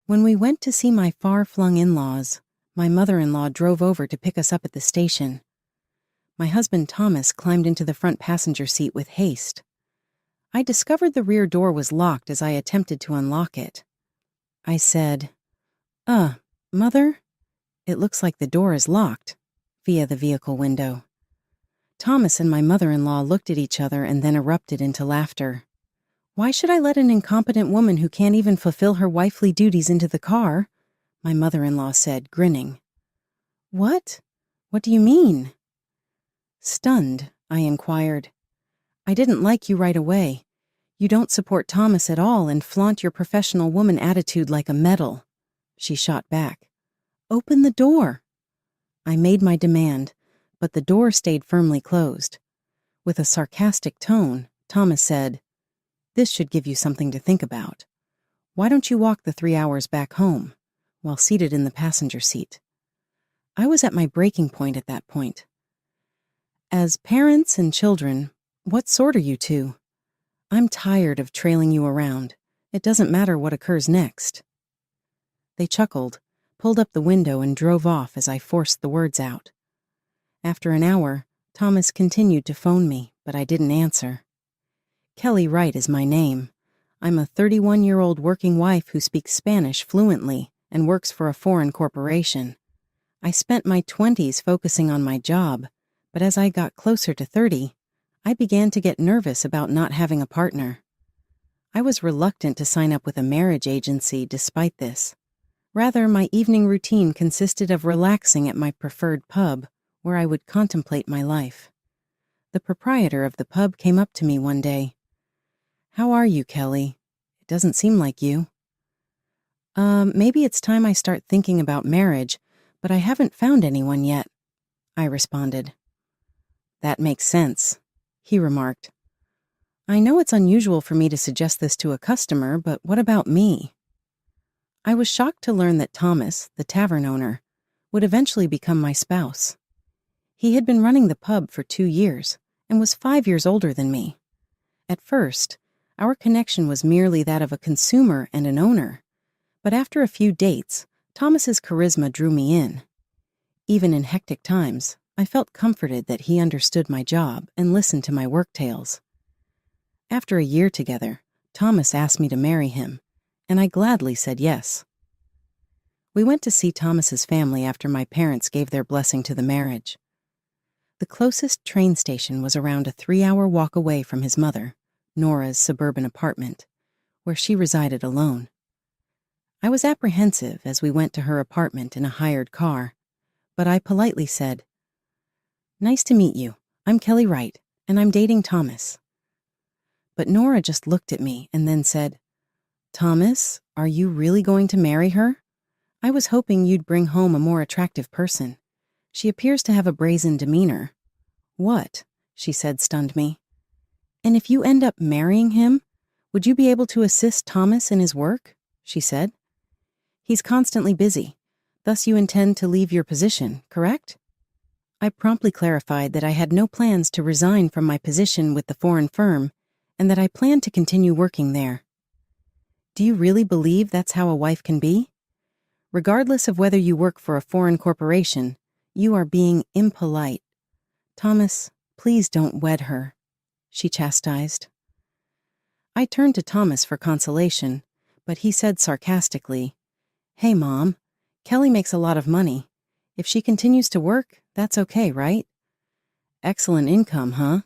When we went to see my far-flung in-laws, my mother-in-law drove over to pick us up at the station. My husband Thomas climbed into the front passenger seat with haste. I discovered the rear door was locked as I attempted to unlock it. I said, Mother? It looks like the door is locked," via the vehicle window. Thomas and my mother-in-law looked at each other and then erupted into laughter. "Why should I let an incompetent woman who can't even fulfill her wifely duties into the car?" my mother-in-law said, grinning. "What? What do you mean?" Stunned, I inquired. "I didn't like you right away. You don't support Thomas at all and flaunt your professional woman attitude like a medal," she shot back. "Open the door." I made my demand, but the door stayed firmly closed. With a sarcastic tone, Thomas said, "This should give you something to think about. Why don't you walk the 3 hours back home?" while seated in the passenger seat. I was at my breaking point at that point. As parents and children, what sort are you two? I'm tired of trailing you around. It doesn't matter what occurs next. They chuckled, pulled up the window, and drove off as I forced the words out. After an hour, Thomas continued to phone me, but I didn't answer. Kelly Wright is my name. I'm a 31-year-old working wife who speaks Spanish fluently and works for a foreign corporation. I spent my 20s focusing on my job, but as I got closer to 30, I began to get nervous about not having a partner. I was reluctant to sign up with a marriage agency despite this. Rather, my evening routine consisted of relaxing at my preferred pub, where I would contemplate my life. The proprietor of the pub came up to me one day. "How are you, Kelly? It doesn't seem like you." Maybe it's time I start thinking about marriage, but I haven't found anyone yet," I responded. "That makes sense," he remarked. "I know it's unusual for me to suggest this to a customer, but what about me?" I was shocked to learn that Thomas, the tavern owner, would eventually become my spouse. He had been running the pub for 2 years and was 5 years older than me. At first, our connection was merely that of a consumer and an owner, but after a few dates, Thomas's charisma drew me in. Even in hectic times, I felt comforted that he understood my job and listened to my work tales. After a year together, Thomas asked me to marry him, and I gladly said yes. We went to see Thomas's family after my parents gave their blessing to the marriage. The closest train station was around a 3-hour walk away from his mother, Nora's suburban apartment, where she resided alone. I was apprehensive as we went to her apartment in a hired car, but I politely said, "Nice to meet you. I'm Kelly Wright, and I'm dating Thomas." But Nora just looked at me and then said, "Thomas, are you really going to marry her? I was hoping you'd bring home a more attractive person. She appears to have a brazen demeanor." "What?" she said, stunned me. "And if you end up marrying him, would you be able to assist Thomas in his work?" she said. "He's constantly busy. Thus you intend to leave your position, correct?" I promptly clarified that I had no plans to resign from my position with the foreign firm and that I planned to continue working there. "Do you really believe that's how a wife can be? Regardless of whether you work for a foreign corporation, you are being impolite. Thomas, please don't wed her," she chastised. I turned to Thomas for consolation, but he said sarcastically, "Hey, Mom, Kelly makes a lot of money. If she continues to work, that's okay, right?" "Excellent income, huh?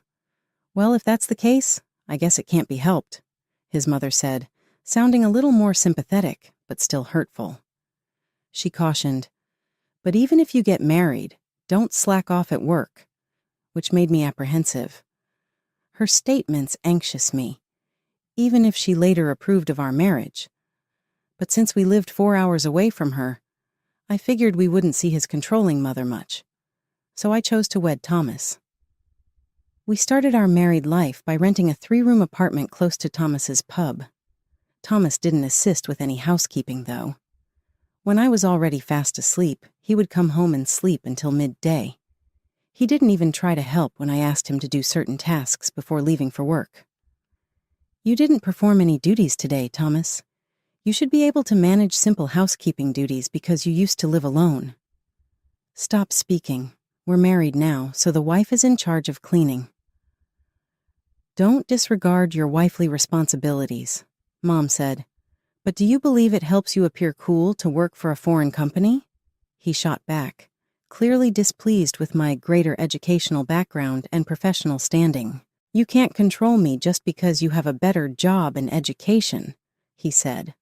Well, if that's the case, I guess it can't be helped," his mother said, sounding a little more sympathetic, but still hurtful. She cautioned, "But even if you get married, don't slack off at work," which made me apprehensive. Her statements anxious me, even if she later approved of our marriage. But since we lived 4 hours away from her, I figured we wouldn't see his controlling mother much. So I chose to wed Thomas. We started our married life by renting a 3-room apartment close to Thomas's pub. Thomas didn't assist with any housekeeping, though. When I was already fast asleep, he would come home and sleep until midday. He didn't even try to help when I asked him to do certain tasks before leaving for work. "You didn't perform any duties today, Thomas. You should be able to manage simple housekeeping duties because you used to live alone. Stop speaking. We're married now, so the wife is in charge of cleaning. Don't disregard your wifely responsibilities, Mom said. But do you believe it helps you appear cool to work for a foreign company? He shot back, clearly displeased with my greater educational background and professional standing. You can't control me just because you have a better job and education, he said.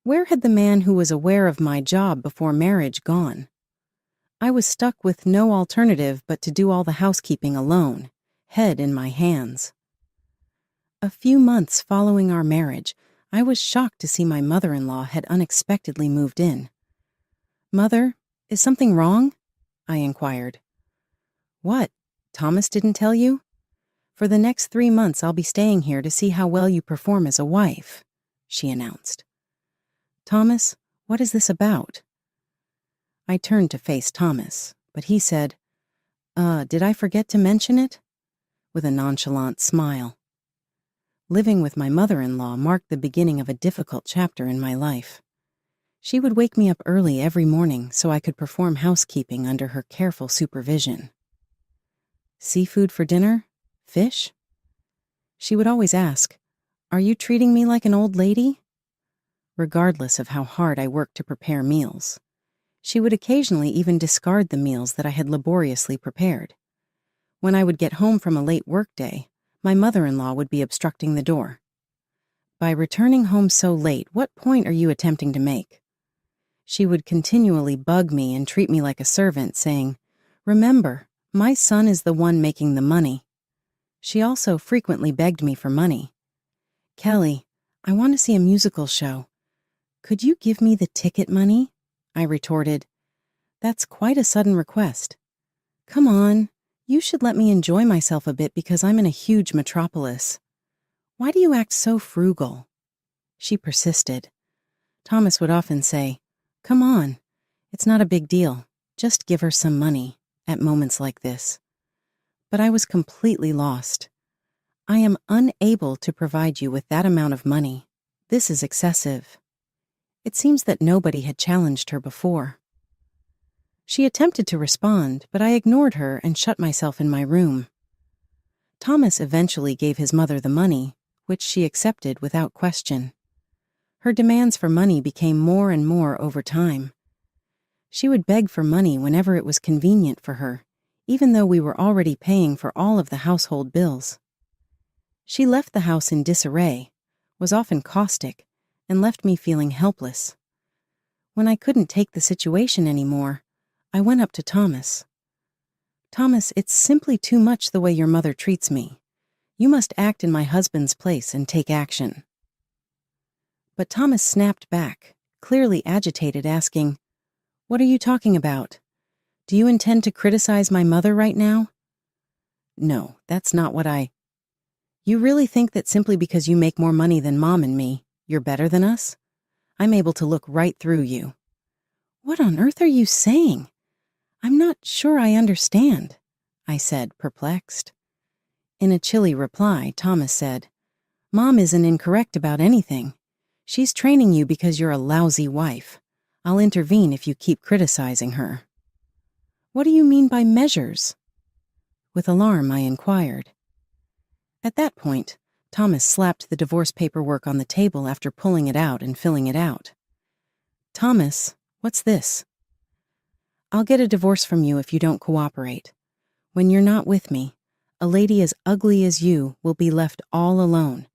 Where had the man who was aware of my job before marriage gone? I was stuck with no alternative but to do all the housekeeping alone, head in my hands. A few months following our marriage, I was shocked to see my mother-in-law had unexpectedly moved in. "Mother, is something wrong?" I inquired. "What? Thomas didn't tell you? For the next 3 months I'll be staying here to see how well you perform as a wife," she announced. "Thomas, what is this about?" I turned to face Thomas, but he said, did I forget to mention it?" with a nonchalant smile. Living with my mother-in-law marked the beginning of a difficult chapter in my life. She would wake me up early every morning so I could perform housekeeping under her careful supervision. "Seafood for dinner? Fish?" She would always ask, "Are you treating me like an old lady?" Regardless of how hard I worked to prepare meals. She would occasionally even discard the meals that I had laboriously prepared. When I would get home from a late workday, my mother-in-law would be obstructing the door. "By returning home so late, what point are you attempting to make?" She would continually bug me and treat me like a servant, saying, "Remember, my son is the one making the money." She also frequently begged me for money. "Kelly, I want to see a musical show. Could you give me the ticket money?" I retorted. "That's quite a sudden request. Come on, you should let me enjoy myself a bit because I'm in a huge metropolis. Why do you act so frugal?" She persisted. Thomas would often say, "Come on, it's not a big deal. Just give her some money," at moments like this. But I was completely lost. "I am unable to provide you with that amount of money. This is excessive." It seems that nobody had challenged her before. She attempted to respond, but I ignored her and shut myself in my room. Thomas eventually gave his mother the money, which she accepted without question. Her demands for money became more and more over time. She would beg for money whenever it was convenient for her, even though we were already paying for all of the household bills. She left the house in disarray, was often caustic, and left me feeling helpless. When I couldn't take the situation anymore, I went up to Thomas. "Thomas, it's simply too much the way your mother treats me. You must act in my husband's place and take action." But Thomas snapped back, clearly agitated, asking, "What are you talking about? Do you intend to criticize my mother right now?" "No, that's not what You really think that simply because you make more money than Mom and me, you're better than us? I'm able to look right through you." "What on earth are you saying? I'm not sure I understand," I said, perplexed. In a chilly reply, Thomas said, "Mom isn't incorrect about anything. She's training you because you're a lousy wife. I'll intervene if you keep criticizing her." "What do you mean by measures?" With alarm, I inquired. At that point, Thomas slapped the divorce paperwork on the table after pulling it out and filling it out. "Thomas, what's this?" "I'll get a divorce from you if you don't cooperate. When you're not with me, a lady as ugly as you will be left all alone.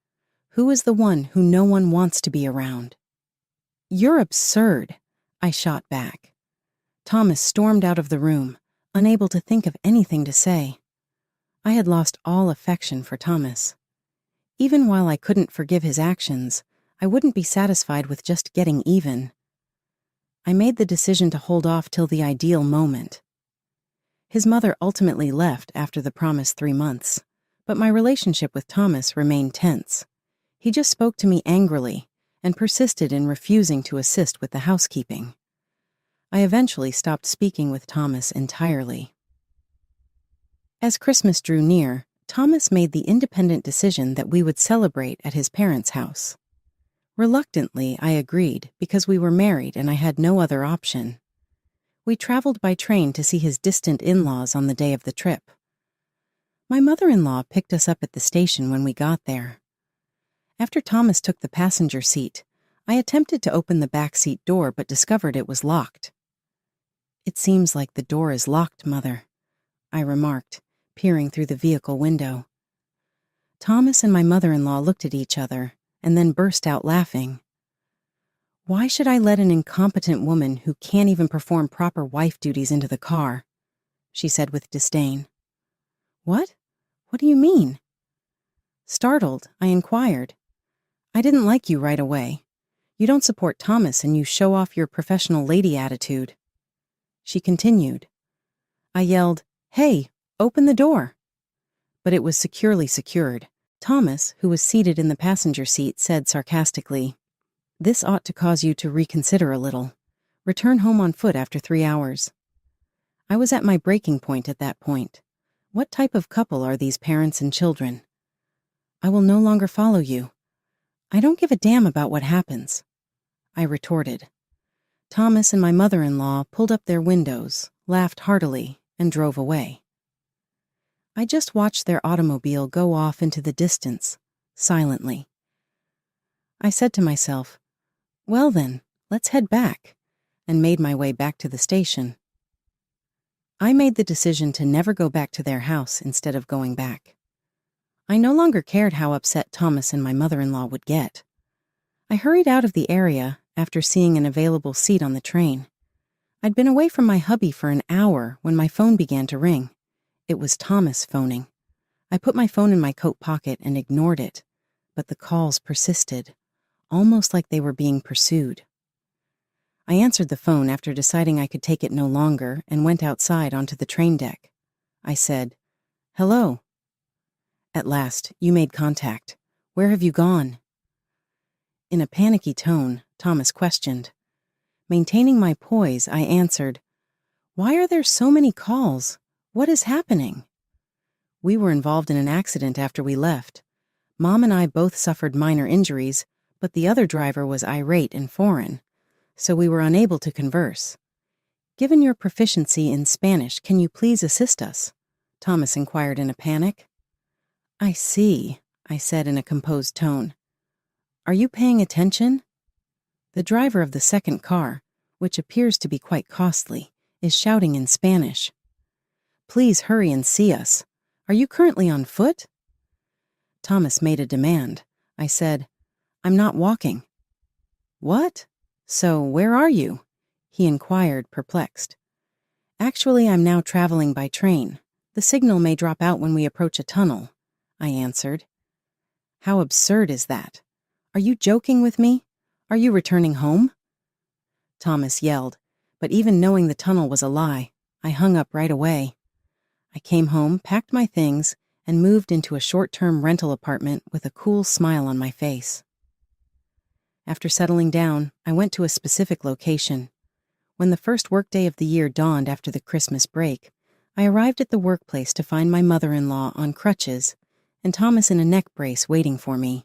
Who is the one who no one wants to be around?" "You're absurd," I shot back. Thomas stormed out of the room, unable to think of anything to say. I had lost all affection for Thomas. Even while I couldn't forgive his actions, I wouldn't be satisfied with just getting even. I made the decision to hold off till the ideal moment. His mother ultimately left after the promised 3 months, but my relationship with Thomas remained tense. He just spoke to me angrily and persisted in refusing to assist with the housekeeping. I eventually stopped speaking with Thomas entirely. As Christmas drew near, Thomas made the independent decision that we would celebrate at his parents' house. Reluctantly, I agreed because we were married and I had no other option. We traveled by train to see his distant in-laws on the day of the trip. My mother-in-law picked us up at the station when we got there. After Thomas took the passenger seat, I attempted to open the back seat door but discovered it was locked. "It seems like the door is locked, Mother," I remarked, peering through the vehicle window. Thomas and my mother-in-law looked at each other and then burst out laughing. "Why should I let an incompetent woman who can't even perform proper wife duties into the car?" she said with disdain. "What? What do you mean?" Startled, I inquired. "I didn't like you right away. You don't support Thomas and you show off your professional lady attitude." She continued. I yelled, "Hey, open the door." But it was securely secured. Thomas, who was seated in the passenger seat, said sarcastically, "This ought to cause you to reconsider a little. Return home on foot after 3 hours." I was at my breaking point at that point. What type of couple are these parents and children? "I will no longer follow you." "I don't give a damn about what happens," I retorted. Thomas and my mother-in-law pulled up their windows, laughed heartily, and drove away. I just watched their automobile go off into the distance, silently. I said to myself, "Well then, let's head back," and made my way back to the station. I made the decision to never go back to their house instead of going back. I no longer cared how upset Thomas and my mother-in-law would get. I hurried out of the area after seeing an available seat on the train. I'd been away from my hubby for an hour when my phone began to ring. It was Thomas phoning. I put my phone in my coat pocket and ignored it, but the calls persisted, almost like they were being pursued. I answered the phone after deciding I could take it no longer and went outside onto the train deck. I said, "Hello." "At last, you made contact. Where have you gone?" In a panicky tone, Thomas questioned. Maintaining my poise, I answered, "Why are there so many calls? What is happening?" "We were involved in an accident after we left. Mom and I both suffered minor injuries, but the other driver was irate and foreign, so we were unable to converse. Given your proficiency in Spanish, can you please assist us?" Thomas inquired in a panic. "I see," I said in a composed tone. "Are you paying attention? The driver of the second car, which appears to be quite costly, is shouting in Spanish. Please hurry and see us. Are you currently on foot?" Thomas made a demand. I said, "I'm not walking." "What? So where are you?" he inquired, perplexed. "Actually, I'm now traveling by train. The signal may drop out when we approach a tunnel," I answered. "How absurd is that? Are you joking with me? Are you returning home?" Thomas yelled, but even knowing the tunnel was a lie, I hung up right away. I came home, packed my things, and moved into a short-term rental apartment with a cool smile on my face. After settling down, I went to a specific location. When the first workday of the year dawned after the Christmas break, I arrived at the workplace to find my mother-in-law on crutches and Thomas in a neck brace waiting for me.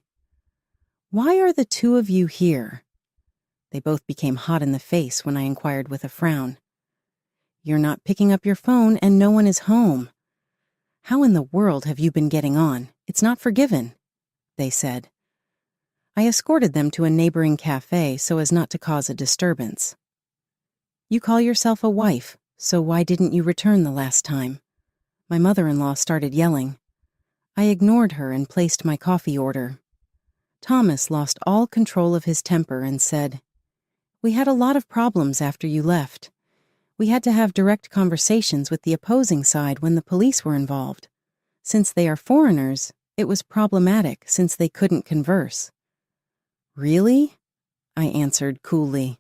"Why are the two of you here?" They both became hot in the face when I inquired with a frown. "You're not picking up your phone and no one is home." "How in the world have you been getting on? It's not forgiven," they said. I escorted them to a neighboring cafe so as not to cause a disturbance. "You call yourself a wife, so why didn't you return the last time?" My mother-in-law started yelling. I ignored her and placed my coffee order. Thomas lost all control of his temper and said, "We had a lot of problems after you left. We had to have direct conversations with the opposing side when the police were involved. Since they are foreigners, it was problematic since they couldn't converse." "Really?" I answered coolly.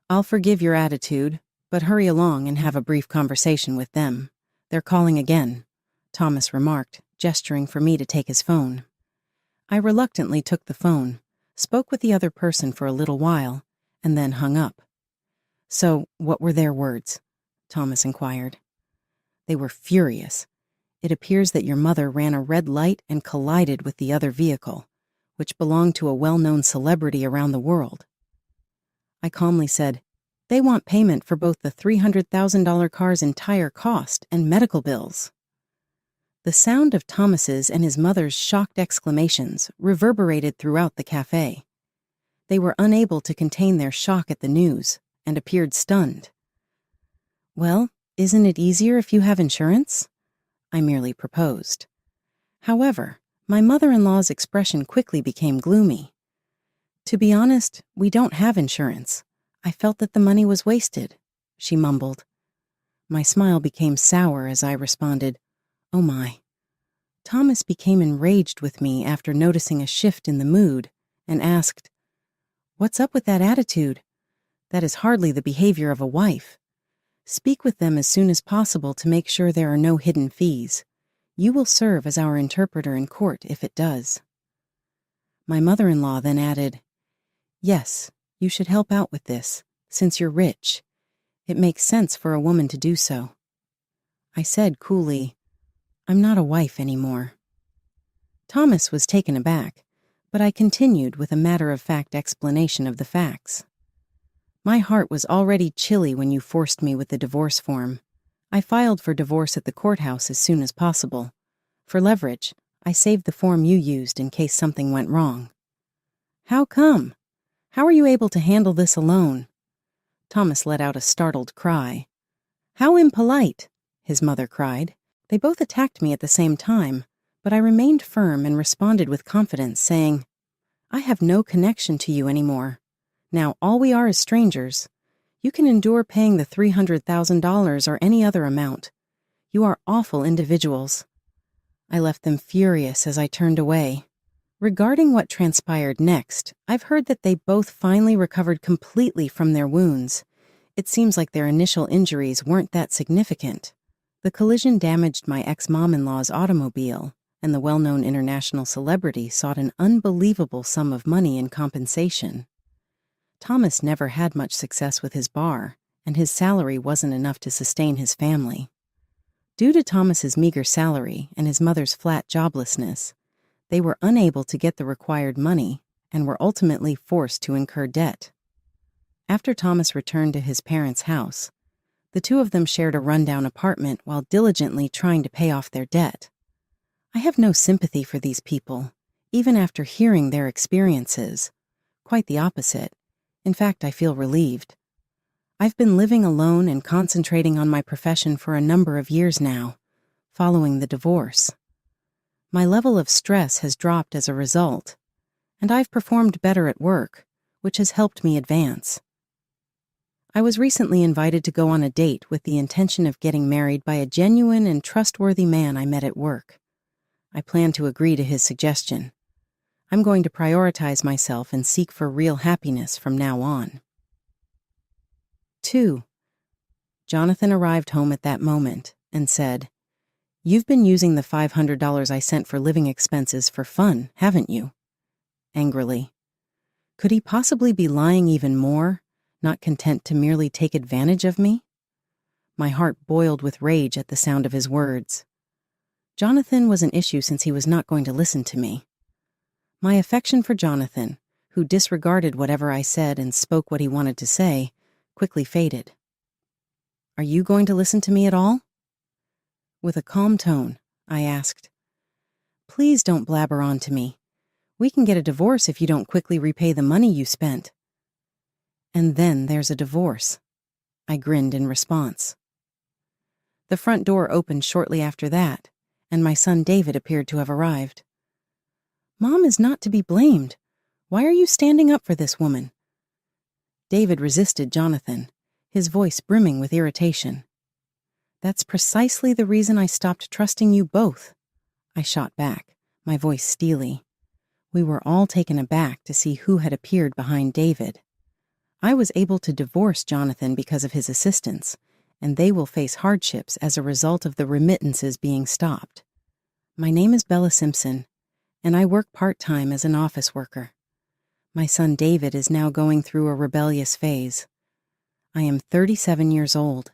"I'll forgive your attitude, but hurry along and have a brief conversation with them. They're calling again," Thomas remarked, gesturing for me to take his phone. I reluctantly took the phone, spoke with the other person for a little while, and then hung up. "So, what were their words?" Thomas inquired. "They were furious. It appears that your mother ran a red light and collided with the other vehicle. which belonged to a well-known celebrity around the world. I calmly said, "They want payment for both the $300,000 car's entire cost and medical bills." The sound of Thomas's and his mother's shocked exclamations reverberated throughout the cafe. They were unable to contain their shock at the news and appeared stunned. "Well, isn't it easier if you have insurance?" I merely proposed. However, my mother-in-law's expression quickly became gloomy. "To be honest, we don't have insurance. I felt that the money was wasted," she mumbled. My smile became sour as I responded, "Oh my." Thomas became enraged with me after noticing a shift in the mood and asked, "What's up with that attitude? That is hardly the behavior of a wife. Speak with them as soon as possible to make sure there are no hidden fees. You will serve as our interpreter in court if it does." My mother-in-law then added, "Yes, you should help out with this, since you're rich. It makes sense for a woman to do so." I said coolly, "I'm not a wife anymore." Thomas was taken aback, but I continued with a matter-of-fact explanation of the facts. "My heart was already chilly when you forced me with the divorce form. I filed for divorce at the courthouse as soon as possible. For leverage, I saved the form you used in case something went wrong." "How come? How are you able to handle this alone?" Thomas let out a startled cry. "How impolite!" his mother cried. They both attacked me at the same time, but I remained firm and responded with confidence, saying, "I have no connection to you anymore. Now all we are is strangers. You can endure paying the $300,000 or any other amount. You are awful individuals." I left them furious as I turned away. Regarding what transpired next, I've heard that they both finally recovered completely from their wounds. It seems like their initial injuries weren't that significant. The collision damaged my ex-mom-in-law's automobile, and the well-known international celebrity sought an unbelievable sum of money in compensation. Thomas never had much success with his bar, and his salary wasn't enough to sustain his family. Due to Thomas's meager salary and his mother's flat joblessness, they were unable to get the required money and were ultimately forced to incur debt. After Thomas returned to his parents' house, the two of them shared a rundown apartment while diligently trying to pay off their debt. I have no sympathy for these people, even after hearing their experiences. Quite the opposite. In fact, I feel relieved. I've been living alone and concentrating on my profession for a number of years now, following the divorce. My level of stress has dropped as a result, and I've performed better at work, which has helped me advance. I was recently invited to go on a date with the intention of getting married by a genuine and trustworthy man I met at work. I plan to agree to his suggestion. I'm going to prioritize myself and seek for real happiness from now on. 2. Jonathan arrived home at that moment and said, "You've been using the $500 I sent for living expenses for fun, haven't you?" Angrily. Could he possibly be lying even more, not content to merely take advantage of me? My heart boiled with rage at the sound of his words. Jonathan was an issue since he was not going to listen to me. My affection for Jonathan, who disregarded whatever I said and spoke what he wanted to say, quickly faded. "Are you going to listen to me at all?" With a calm tone, I asked, "Please don't blabber on to me. We can get a divorce if you don't quickly repay the money you spent." "And then there's a divorce," I grinned in response. The front door opened shortly after that, and my son David appeared to have arrived. "Mom is not to be blamed. Why are you standing up for this woman?" David resisted Jonathan, his voice brimming with irritation. "That's precisely the reason I stopped trusting you both," I shot back, my voice steely. We were all taken aback to see who had appeared behind David. I was able to divorce Jonathan because of his assistance, and they will face hardships as a result of the remittances being stopped. My name is Bella Simpson, and I work part-time as an office worker. My son David is now going through a rebellious phase. I am 37 years old.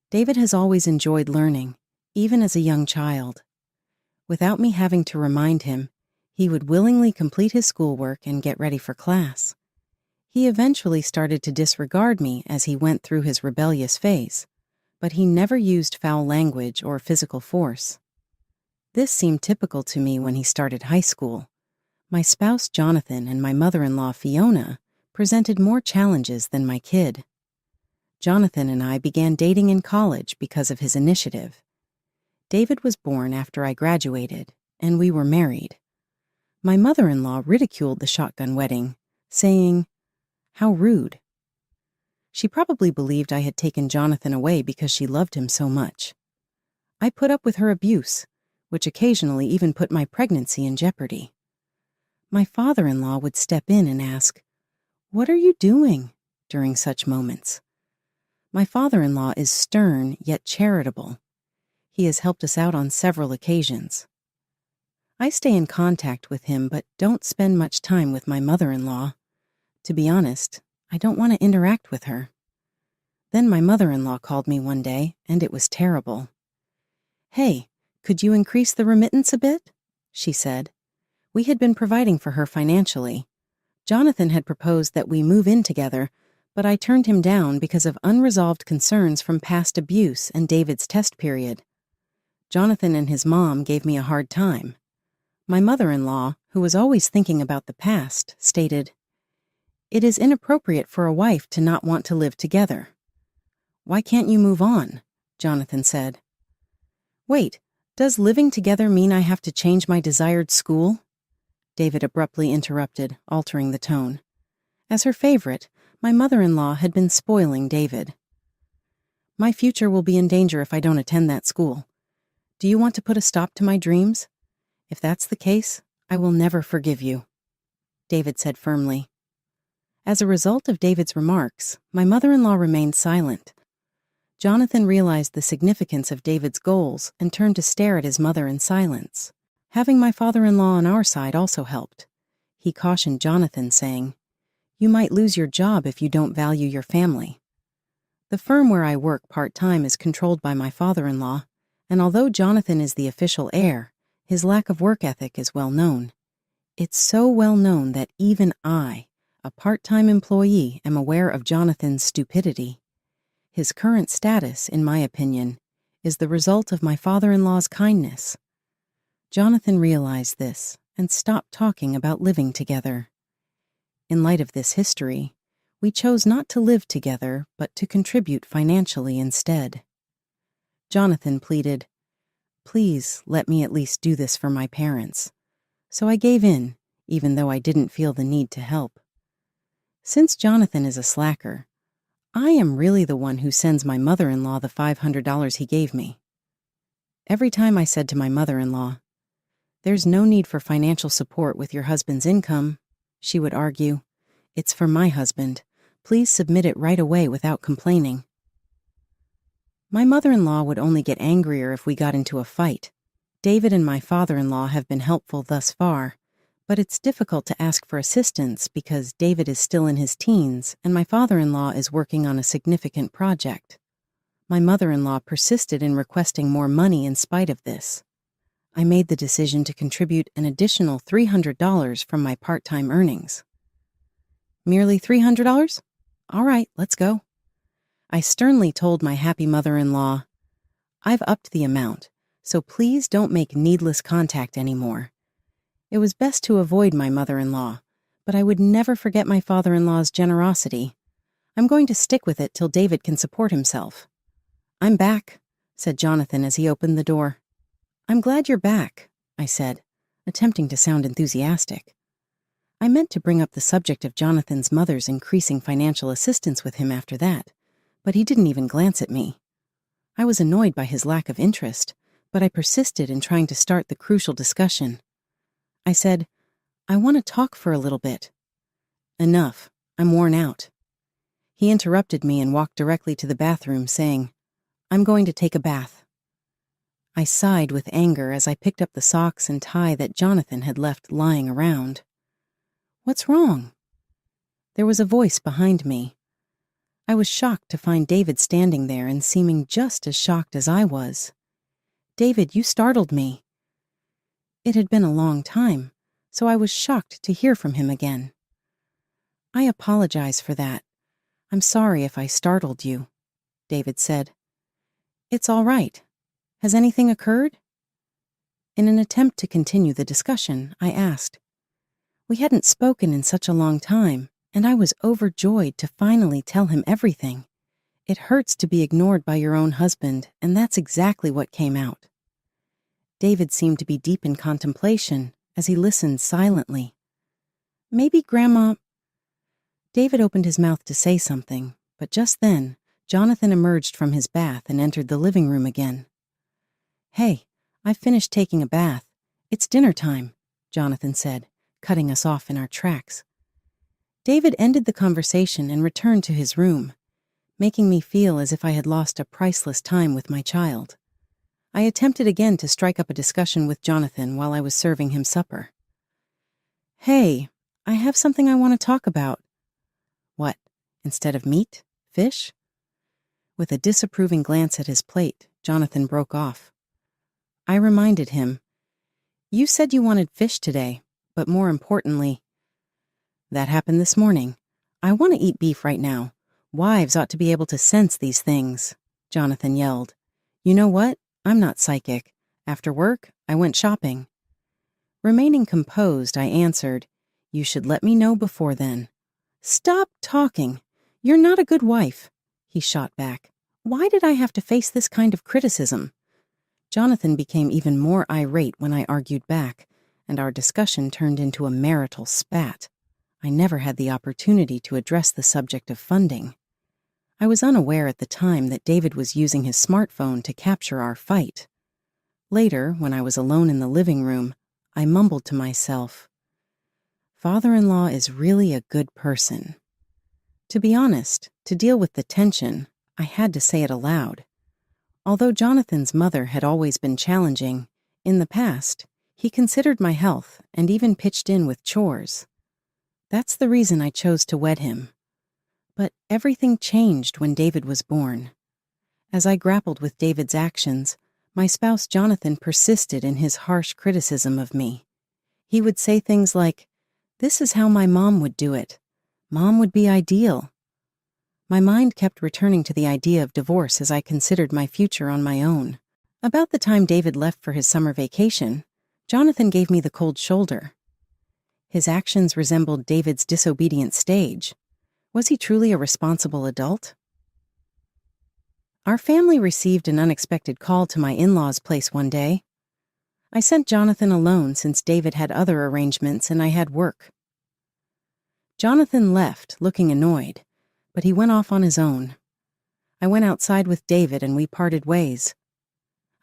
David has always enjoyed learning, even as a young child. Without me having to remind him, He would willingly complete his schoolwork and get ready for class. He eventually started to disregard me as he went through his rebellious phase, but he never used foul language or physical force. This seemed typical to me when he started high school. My spouse Jonathan and my mother-in-law Fiona presented more challenges than my kid. Jonathan and I began dating in college because of his initiative. David was born after I graduated, and we were married. My mother-in-law ridiculed the shotgun wedding, saying, "How rude." She probably believed I had taken Jonathan away because she loved him so much. I put up with her abuse, which occasionally even put my pregnancy in jeopardy. My father-in-law would step in and ask, "What are you doing?" during such moments. My father-in-law is stern yet charitable. He has helped us out on several occasions. I stay in contact with him but don't spend much time with my mother-in-law. To be honest, I don't want to interact with her. Then my mother-in-law called me one day, and it was terrible. "Hey, could you increase the remittance a bit?" she said. We had been providing for her financially. Jonathan had proposed that we move in together, but I turned him down because of unresolved concerns from past abuse and David's test period. Jonathan and his mom gave me a hard time. My mother-in-law, who was always thinking about the past, stated, "It is inappropriate for a wife to not want to live together." "Why can't you move on?" Jonathan said. "Wait, does living together mean I have to change my desired school?" David abruptly interrupted, altering the tone. As her favorite, my mother-in-law had been spoiling David. "My future will be in danger if I don't attend that school. Do you want to put a stop to my dreams? If that's the case, I will never forgive you," David said firmly. As a result of David's remarks, my mother-in-law remained silent. Jonathan realized the significance of David's goals and turned to stare at his mother in silence. Having my father-in-law on our side also helped. He cautioned Jonathan, saying, "You might lose your job if you don't value your family." The firm where I work part-time is controlled by my father-in-law, and although Jonathan is the official heir, his lack of work ethic is well known. It's so well known that even I, a part-time employee, am aware of Jonathan's stupidity. His current status, in my opinion, is the result of my father-in-law's kindness. Jonathan realized this and stopped talking about living together. In light of this history, we chose not to live together but to contribute financially instead. Jonathan pleaded, "Please let me at least do this for my parents." So I gave in, even though I didn't feel the need to help. Since Jonathan is a slacker, I am really the one who sends my mother-in-law the $500 he gave me. Every time I said to my mother-in-law, "There's no need for financial support with your husband's income," she would argue, "It's for my husband. Please submit it right away without complaining." My mother-in-law would only get angrier if we got into a fight. David and my father-in-law have been helpful thus far, but it's difficult to ask for assistance because David is still in his teens and my father-in-law is working on a significant project. My mother-in-law persisted in requesting more money in spite of this. I made the decision to contribute an additional $300 from my part-time earnings. "Merely $300? All right, let's go." I sternly told my happy mother-in-law, "I've upped the amount, so please don't make needless contact anymore." It was best to avoid my mother-in-law, but I would never forget my father-in-law's generosity. I'm going to stick with it till David can support himself. "I'm back," said Jonathan as he opened the door. "I'm glad you're back," I said, attempting to sound enthusiastic. I meant to bring up the subject of Jonathan's mother's increasing financial assistance with him after that, but he didn't even glance at me. I was annoyed by his lack of interest, but I persisted in trying to start the crucial discussion. I said, "I want to talk for a little bit." "Enough. I'm worn out." He interrupted me and walked directly to the bathroom, saying, "I'm going to take a bath." I sighed with anger as I picked up the socks and tie that Jonathan had left lying around. "What's wrong?" There was a voice behind me. I was shocked to find David standing there and seeming just as shocked as I was. "David, you startled me." It had been a long time, so I was shocked to hear from him again. "I apologize for that. I'm sorry if I startled you," David said. "It's all right. Has anything occurred?" In an attempt to continue the discussion, I asked. We hadn't spoken in such a long time, and I was overjoyed to finally tell him everything. It hurts to be ignored by your own husband, and that's exactly what came out. David seemed to be deep in contemplation as he listened silently. "Maybe Grandma—" David opened his mouth to say something, but just then, Jonathan emerged from his bath and entered the living room again. "Hey, I've finished taking a bath. It's dinner time," Jonathan said, cutting us off in our tracks. David ended the conversation and returned to his room, making me feel as if I had lost a priceless time with my child. I attempted again to strike up a discussion with Jonathan while I was serving him supper. "Hey, I have something I want to talk about." "What, instead of meat? Fish?" With a disapproving glance at his plate, Jonathan broke off. I reminded him, "You said you wanted fish today, but more importantly—" "That happened this morning. I want to eat beef right now. Wives ought to be able to sense these things," Jonathan yelled. "You know what? I'm not psychic. After work, I went shopping." Remaining composed, I answered, "You should let me know before then." "Stop talking. You're not a good wife," he shot back. "Why did I have to face this kind of criticism?" Jonathan became even more irate when I argued back, and our discussion turned into a marital spat. I never had the opportunity to address the subject of funding. I was unaware at the time that David was using his smartphone to capture our fight. Later, when I was alone in the living room, I mumbled to myself, "Father-in-law is really a good person." To be honest, to deal with the tension, I had to say it aloud. Although Jonathan's mother had always been challenging, in the past, he considered my health and even pitched in with chores. That's the reason I chose to wed him. But everything changed when David was born. As I grappled with David's actions, my spouse Jonathan persisted in his harsh criticism of me. He would say things like, "This is how my mom would do it. Mom would be ideal." My mind kept returning to the idea of divorce as I considered my future on my own. About the time David left for his summer vacation, Jonathan gave me the cold shoulder. His actions resembled David's disobedient stage. Was he truly a responsible adult? Our family received an unexpected call to my in-laws' place one day. I sent Jonathan alone since David had other arrangements and I had work. Jonathan left, looking annoyed, but he went off on his own. I went outside with David and we parted ways.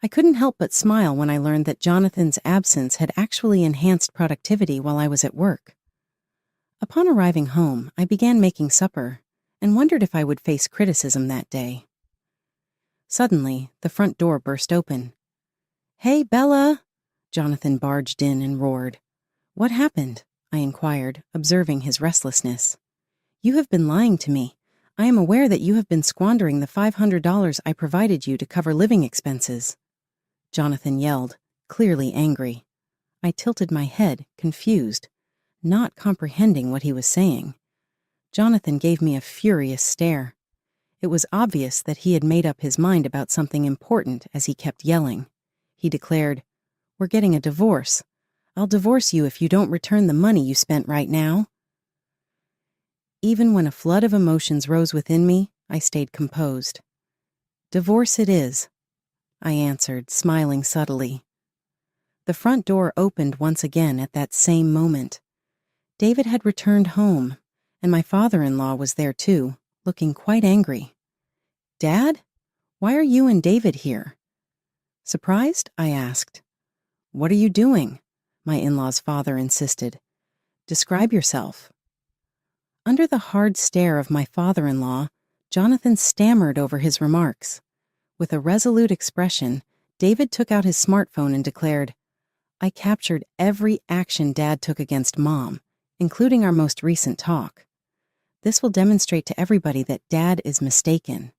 I couldn't help but smile when I learned that Jonathan's absence had actually enhanced productivity while I was at work. Upon arriving home, I began making supper and wondered if I would face criticism that day. Suddenly, the front door burst open. "Hey, Bella!" Jonathan barged in and roared. "What happened?" I inquired, observing his restlessness. "You have been lying to me. I am aware that you have been squandering the $500 I provided you to cover living expenses." Jonathan yelled, clearly angry. I tilted my head, confused, not comprehending what he was saying. Jonathan gave me a furious stare. It was obvious that he had made up his mind about something important as he kept yelling. He declared, "We're getting a divorce. I'll divorce you if you don't return the money you spent right now." Even when a flood of emotions rose within me, I stayed composed. "Divorce it is," I answered, smiling subtly. The front door opened once again at that same moment. David had returned home, and my father-in-law was there too, looking quite angry. "Dad? Why are you and David here?" Surprised, I asked. "What are you doing?" my in-law's father insisted. "Describe yourself." Under the hard stare of my father-in-law, Jonathan stammered over his remarks. With a resolute expression, David took out his smartphone and declared, "I captured every action Dad took against Mom, including our most recent talk. This will demonstrate to everybody that Dad is mistaken."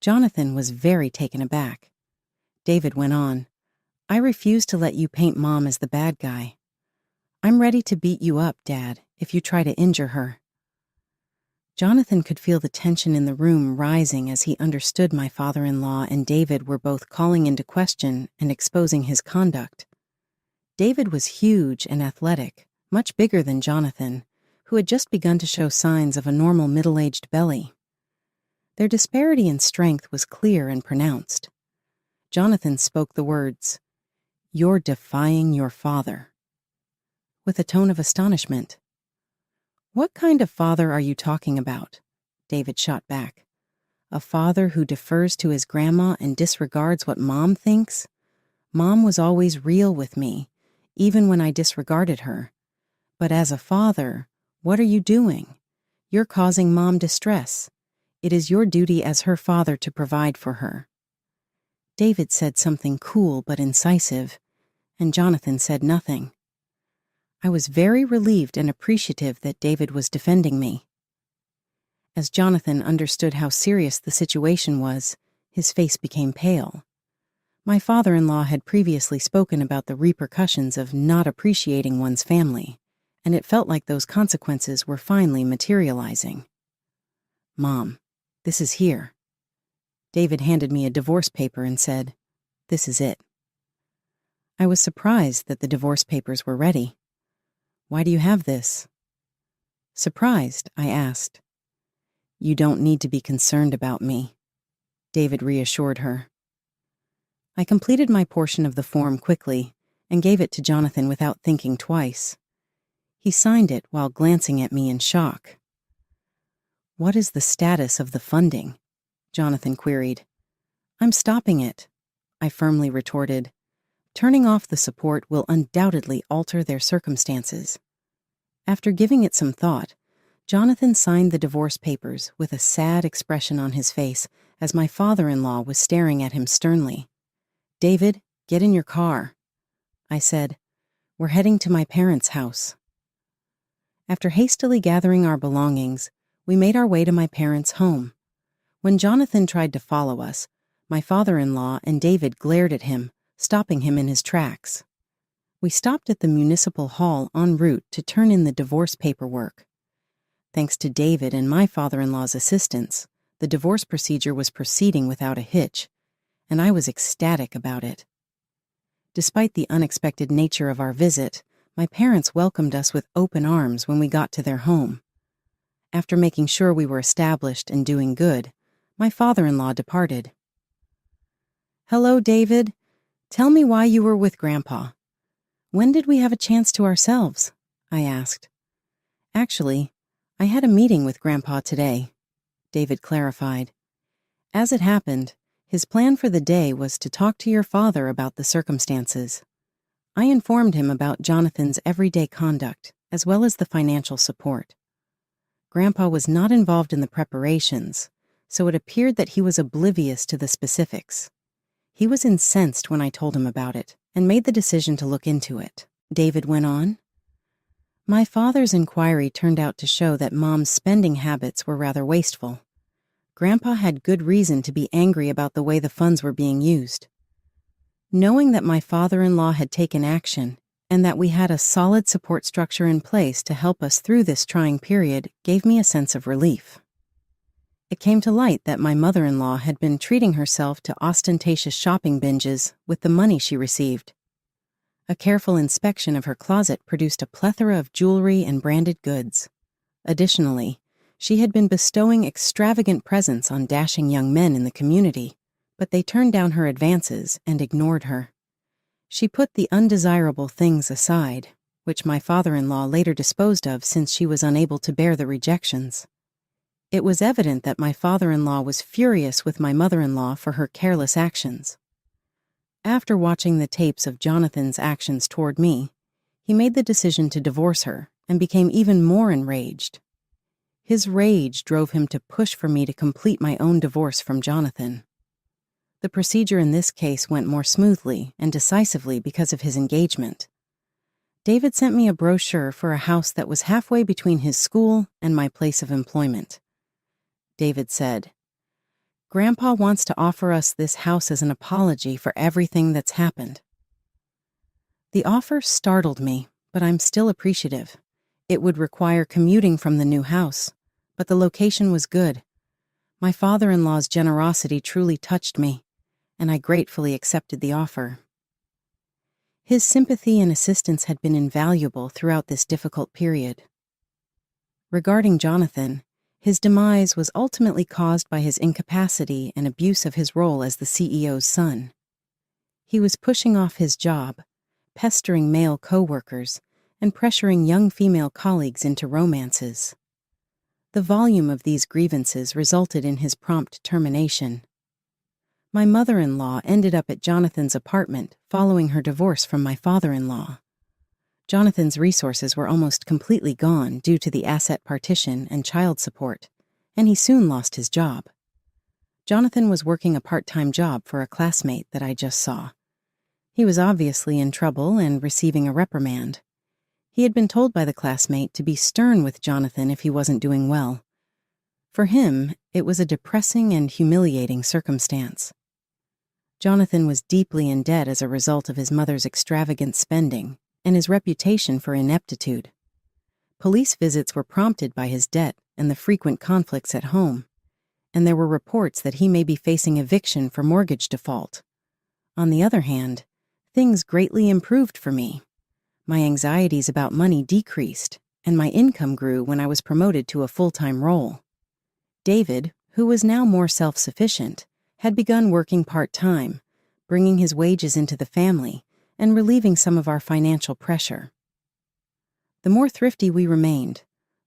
Jonathan was very taken aback. David went on, "I refuse to let you paint Mom as the bad guy. I'm ready to beat you up, Dad, if you try to injure her. Jonathan could feel the tension in the room rising as he understood my father-in-law and David were both calling into question and exposing his conduct. David was huge and athletic, much bigger than Jonathan, who had just begun to show signs of a normal middle-aged belly. Their disparity in strength was clear and pronounced. Jonathan spoke the words, "You're defying your father," with a tone of astonishment. "What kind of father are you talking about?" David shot back. "A father who defers to his grandma and disregards what Mom thinks? Mom was always real with me, even when I disregarded her. But as a father, what are you doing? You're causing Mom distress. It is your duty as her father to provide for her." David said something cool but incisive, and Jonathan said nothing. I was very relieved and appreciative that David was defending me. As Jonathan understood how serious the situation was, his face became pale. My father-in-law had previously spoken about the repercussions of not appreciating one's family, and it felt like those consequences were finally materializing. "Mom, this is here." David handed me a divorce paper and said, "This is it." I was surprised that the divorce papers were ready. "Why do you have this?" Surprised, I asked. "You don't need to be concerned about me," David reassured her. I completed my portion of the form quickly and gave it to Jonathan without thinking twice. He signed it while glancing at me in shock. "What is the status of the funding?" Jonathan queried. "I'm stopping it," I firmly retorted. "Turning off the support will undoubtedly alter their circumstances." After giving it some thought, Jonathan signed the divorce papers with a sad expression on his face as my father-in-law was staring at him sternly. "David, get in your car," I said. "We're heading to my parents' house." After hastily gathering our belongings, we made our way to my parents' home. When Jonathan tried to follow us, my father-in-law and David glared at him, stopping him in his tracks. We stopped at the municipal hall en route to turn in the divorce paperwork. Thanks to David and my father-in-law's assistance, the divorce procedure was proceeding without a hitch, and I was ecstatic about it. Despite the unexpected nature of our visit, my parents welcomed us with open arms when we got to their home. After making sure we were established and doing good, my father-in-law departed. "Hello, David. Tell me why you were with Grandpa. When did we have a chance to ourselves?" I asked. "Actually, I had a meeting with Grandpa today," David clarified. "As it happened, his plan for the day was to talk to your father about the circumstances. I informed him about Jonathan's everyday conduct, as well as the financial support. Grandpa was not involved in the preparations, so it appeared that he was oblivious to the specifics. He was incensed when I told him about it, and made the decision to look into it," David went on. "My father's inquiry turned out to show that Mom's spending habits were rather wasteful. Grandpa had good reason to be angry about the way the funds were being used. Knowing that my father-in-law had taken action, and that we had a solid support structure in place to help us through this trying period gave me a sense of relief. It came to light that my mother-in-law had been treating herself to ostentatious shopping binges with the money she received. A careful inspection of her closet produced a plethora of jewelry and branded goods. Additionally, she had been bestowing extravagant presents on dashing young men in the community, but they turned down her advances and ignored her. She put the undesirable things aside, which my father-in-law later disposed of since she was unable to bear the rejections. It was evident that my father-in-law was furious with my mother-in-law for her careless actions. After watching the tapes of Jonathan's actions toward me, he made the decision to divorce her and became even more enraged. His rage drove him to push for me to complete my own divorce from Jonathan. The procedure in this case went more smoothly and decisively because of his engagement. David sent me a brochure for a house that was halfway between his school and my place of employment. David said, "Grandpa wants to offer us this house as an apology for everything that's happened." The offer startled me, but I'm still appreciative. It would require commuting from the new house, but the location was good. My father-in-law's generosity truly touched me, and I gratefully accepted the offer. His sympathy and assistance had been invaluable throughout this difficult period. Regarding Jonathan, his demise was ultimately caused by his incapacity and abuse of his role as the CEO's son. He was pushing off his job, pestering male co-workers, and pressuring young female colleagues into romances. The volume of these grievances resulted in his prompt termination. My mother-in-law ended up at Jonathan's apartment following her divorce from my father-in-law. Jonathan's resources were almost completely gone due to the asset partition and child support, and he soon lost his job. Jonathan was working a part-time job for a classmate that I just saw. He was obviously in trouble and receiving a reprimand. He had been told by the classmate to be stern with Jonathan if he wasn't doing well. For him, it was a depressing and humiliating circumstance. Jonathan was deeply in debt as a result of his mother's extravagant spending and his reputation for ineptitude. Police visits were prompted by his debt and the frequent conflicts at home, and there were reports that he may be facing eviction for mortgage default. On the other hand, things greatly improved for me. My anxieties about money decreased, and my income grew when I was promoted to a full-time role. David, who was now more self-sufficient, had begun working part-time, bringing his wages into the family and relieving some of our financial pressure. The more thrifty we remained,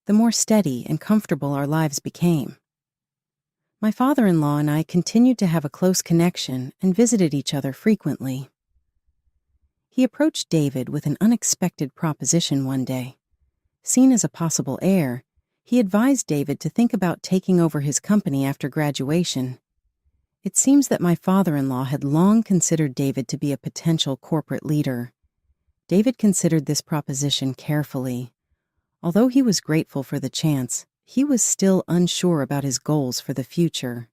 the more steady and comfortable our lives became. My father-in-law and I continued to have a close connection and visited each other frequently. He approached David with an unexpected proposition one day. Seen as a possible heir, he advised David to think about taking over his company after graduation. It seems that my father-in-law had long considered David to be a potential corporate leader. David considered this proposition carefully. Although he was grateful for the chance, he was still unsure about his goals for the future.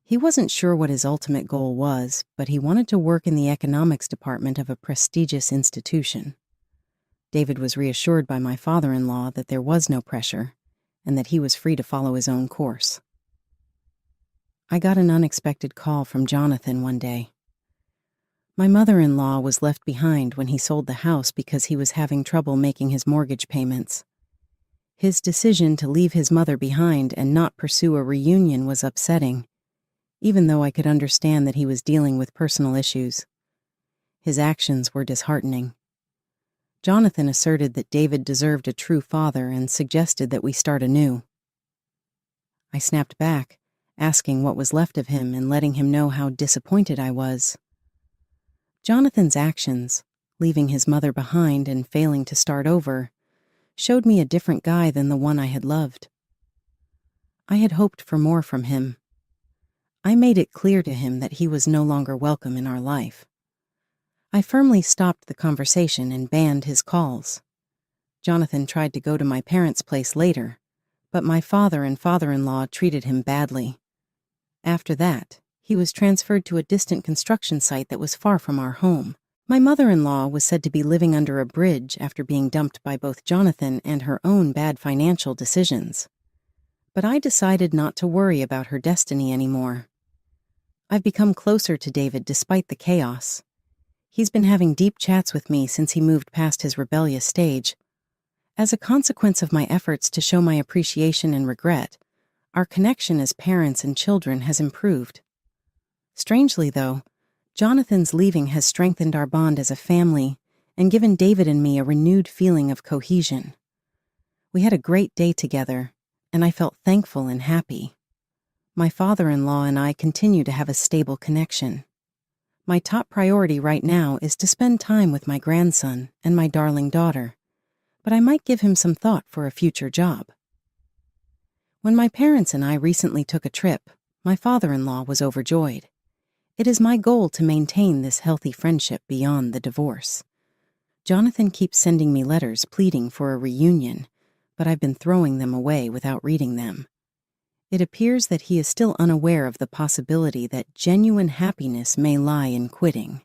He wasn't sure what his ultimate goal was, but he wanted to work in the economics department of a prestigious institution. David was reassured by my father-in-law that there was no pressure, and that he was free to follow his own course. I got an unexpected call from Jonathan one day. My mother-in-law was left behind when he sold the house because he was having trouble making his mortgage payments. His decision to leave his mother behind and not pursue a reunion was upsetting, even though I could understand that he was dealing with personal issues. His actions were disheartening. Jonathan asserted that David deserved a true father and suggested that we start anew. I snapped back, asking what was left of him and letting him know how disappointed I was. Jonathan's actions, leaving his mother behind and failing to start over, showed me a different guy than the one I had loved. I had hoped for more from him. I made it clear to him that he was no longer welcome in our life. I firmly stopped the conversation and banned his calls. Jonathan tried to go to my parents' place later, but my father and father-in-law treated him badly. After that, he was transferred to a distant construction site that was far from our home. My mother-in-law was said to be living under a bridge after being dumped by both Jonathan and her own bad financial decisions. But I decided not to worry about her destiny anymore. I've become closer to David despite the chaos. He's been having deep chats with me since he moved past his rebellious stage. As a consequence of my efforts to show my appreciation and regret, our connection as parents and children has improved. Strangely, though, Jonathan's leaving has strengthened our bond as a family and given David and me a renewed feeling of cohesion. We had a great day together, and I felt thankful and happy. My father-in-law and I continue to have a stable connection. My top priority right now is to spend time with my grandson and my darling daughter, but I might give him some thought for a future job. When my parents and I recently took a trip, my father-in-law was overjoyed. It is my goal to maintain this healthy friendship beyond the divorce. Jonathan keeps sending me letters pleading for a reunion, but I've been throwing them away without reading them. It appears that he is still unaware of the possibility that genuine happiness may lie in quitting.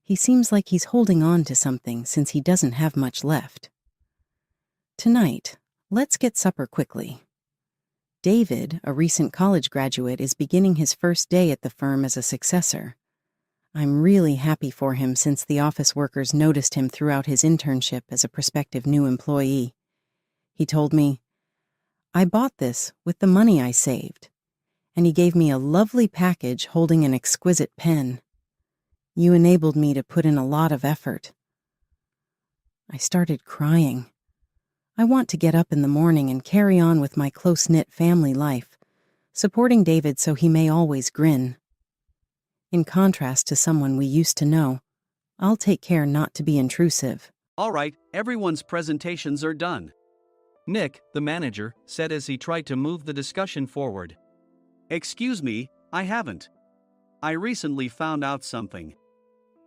He seems like he's holding on to something since he doesn't have much left. Tonight, let's get supper quickly. David, a recent college graduate, is beginning his first day at the firm as a successor. I'm really happy for him since the office workers noticed him throughout his internship as a prospective new employee. He told me, "I bought this with the money I saved," and he gave me a lovely package holding an exquisite pen. "You enabled me to put in a lot of effort." I started crying. I want to get up in the morning and carry on with my close-knit family life, supporting David so he may always grin. In contrast to someone we used to know, I'll take care not to be intrusive. All right, everyone's presentations are done, Nick, the manager, said as he tried to move the discussion forward. Excuse me, I haven't. I recently found out something.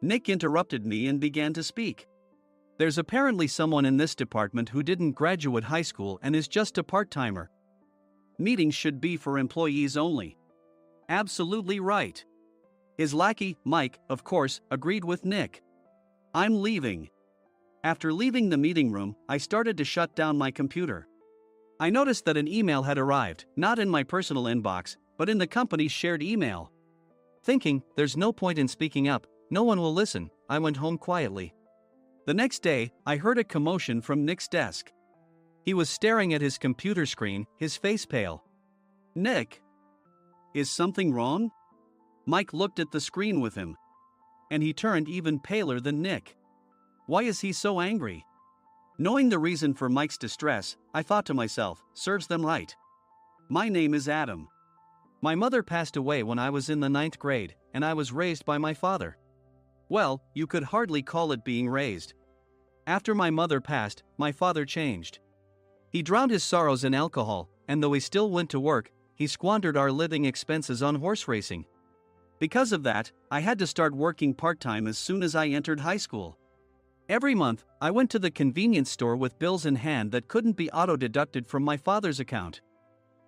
Nick interrupted me and began to speak. There's apparently someone in this department who didn't graduate high school and is just a part-timer. Meetings should be for employees only. Absolutely right. His lackey, Mike, of course, agreed with Nick. I'm leaving. After leaving the meeting room, I started to shut down my computer. I noticed that an email had arrived, not in my personal inbox, but in the company's shared email. Thinking, there's no point in speaking up, no one will listen, I went home quietly. The next day, I heard a commotion from Nick's desk. He was staring at his computer screen, his face pale. Nick! Is something wrong? Mike looked at the screen with him. And he turned even paler than Nick. Why is he so angry? Knowing the reason for Mike's distress, I thought to myself, serves them right. My name is Adam. My mother passed away when I was in the 9th grade, and I was raised by my father. Well, you could hardly call it being raised. After my mother passed, my father changed. He drowned his sorrows in alcohol, and though he still went to work, he squandered our living expenses on horse racing. Because of that, I had to start working part-time as soon as I entered high school. Every month, I went to the convenience store with bills in hand that couldn't be auto-deducted from my father's account.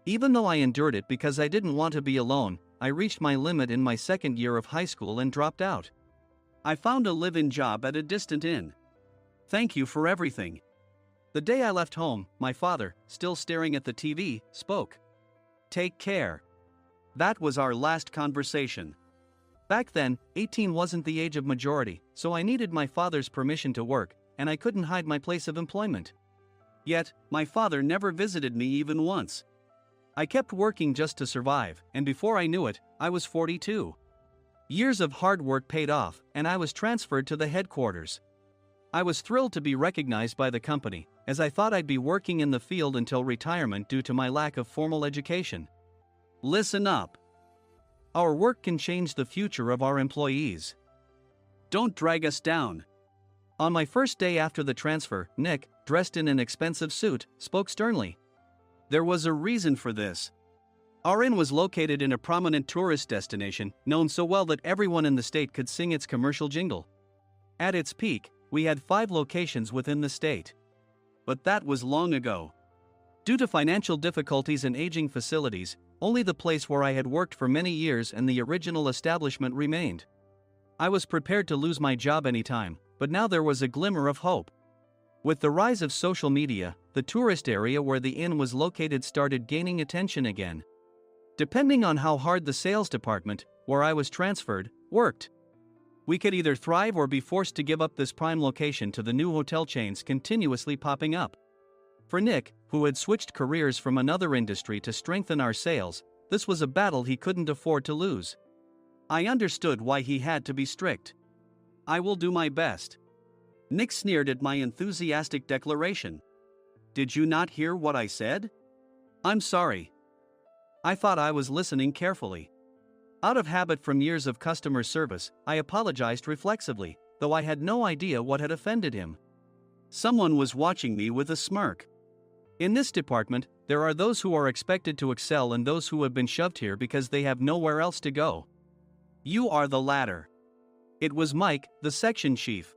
Even though I endured it because I didn't want to be alone, I reached my limit in my second year of high school and dropped out. I found a live-in job at a distant inn. Thank you for everything. The day I left home, my father, still staring at the TV, spoke. Take care. That was our last conversation. Back then, 18 wasn't the age of majority, so I needed my father's permission to work, and I couldn't hide my place of employment. Yet, my father never visited me even once. I kept working just to survive, and before I knew it, I was 42. Years of hard work paid off, and I was transferred to the headquarters. I was thrilled to be recognized by the company, as I thought I'd be working in the field until retirement due to my lack of formal education. Listen up. Our work can change the future of our employees. Don't drag us down. On my first day after the transfer, Nick, dressed in an expensive suit, spoke sternly. There was a reason for this. Our inn was located in a prominent tourist destination, known so well that everyone in the state could sing its commercial jingle. At its peak, we had 5 locations within the state. But that was long ago. Due to financial difficulties and aging facilities, only the place where I had worked for many years and the original establishment remained. I was prepared to lose my job anytime, but now there was a glimmer of hope. With the rise of social media, the tourist area where the inn was located started gaining attention again. Depending on how hard the sales department, where I was transferred, worked. We could either thrive or be forced to give up this prime location to the new hotel chains continuously popping up. For Nick, who had switched careers from another industry to strengthen our sales, this was a battle he couldn't afford to lose. I understood why he had to be strict. I will do my best. Nick sneered at my enthusiastic declaration. Did you not hear what I said? I'm sorry. I thought I was listening carefully. Out of habit from years of customer service, I apologized reflexively, though I had no idea what had offended him. Someone was watching me with a smirk. In this department, there are those who are expected to excel and those who have been shoved here because they have nowhere else to go. You are the latter. It was Mike, the section chief.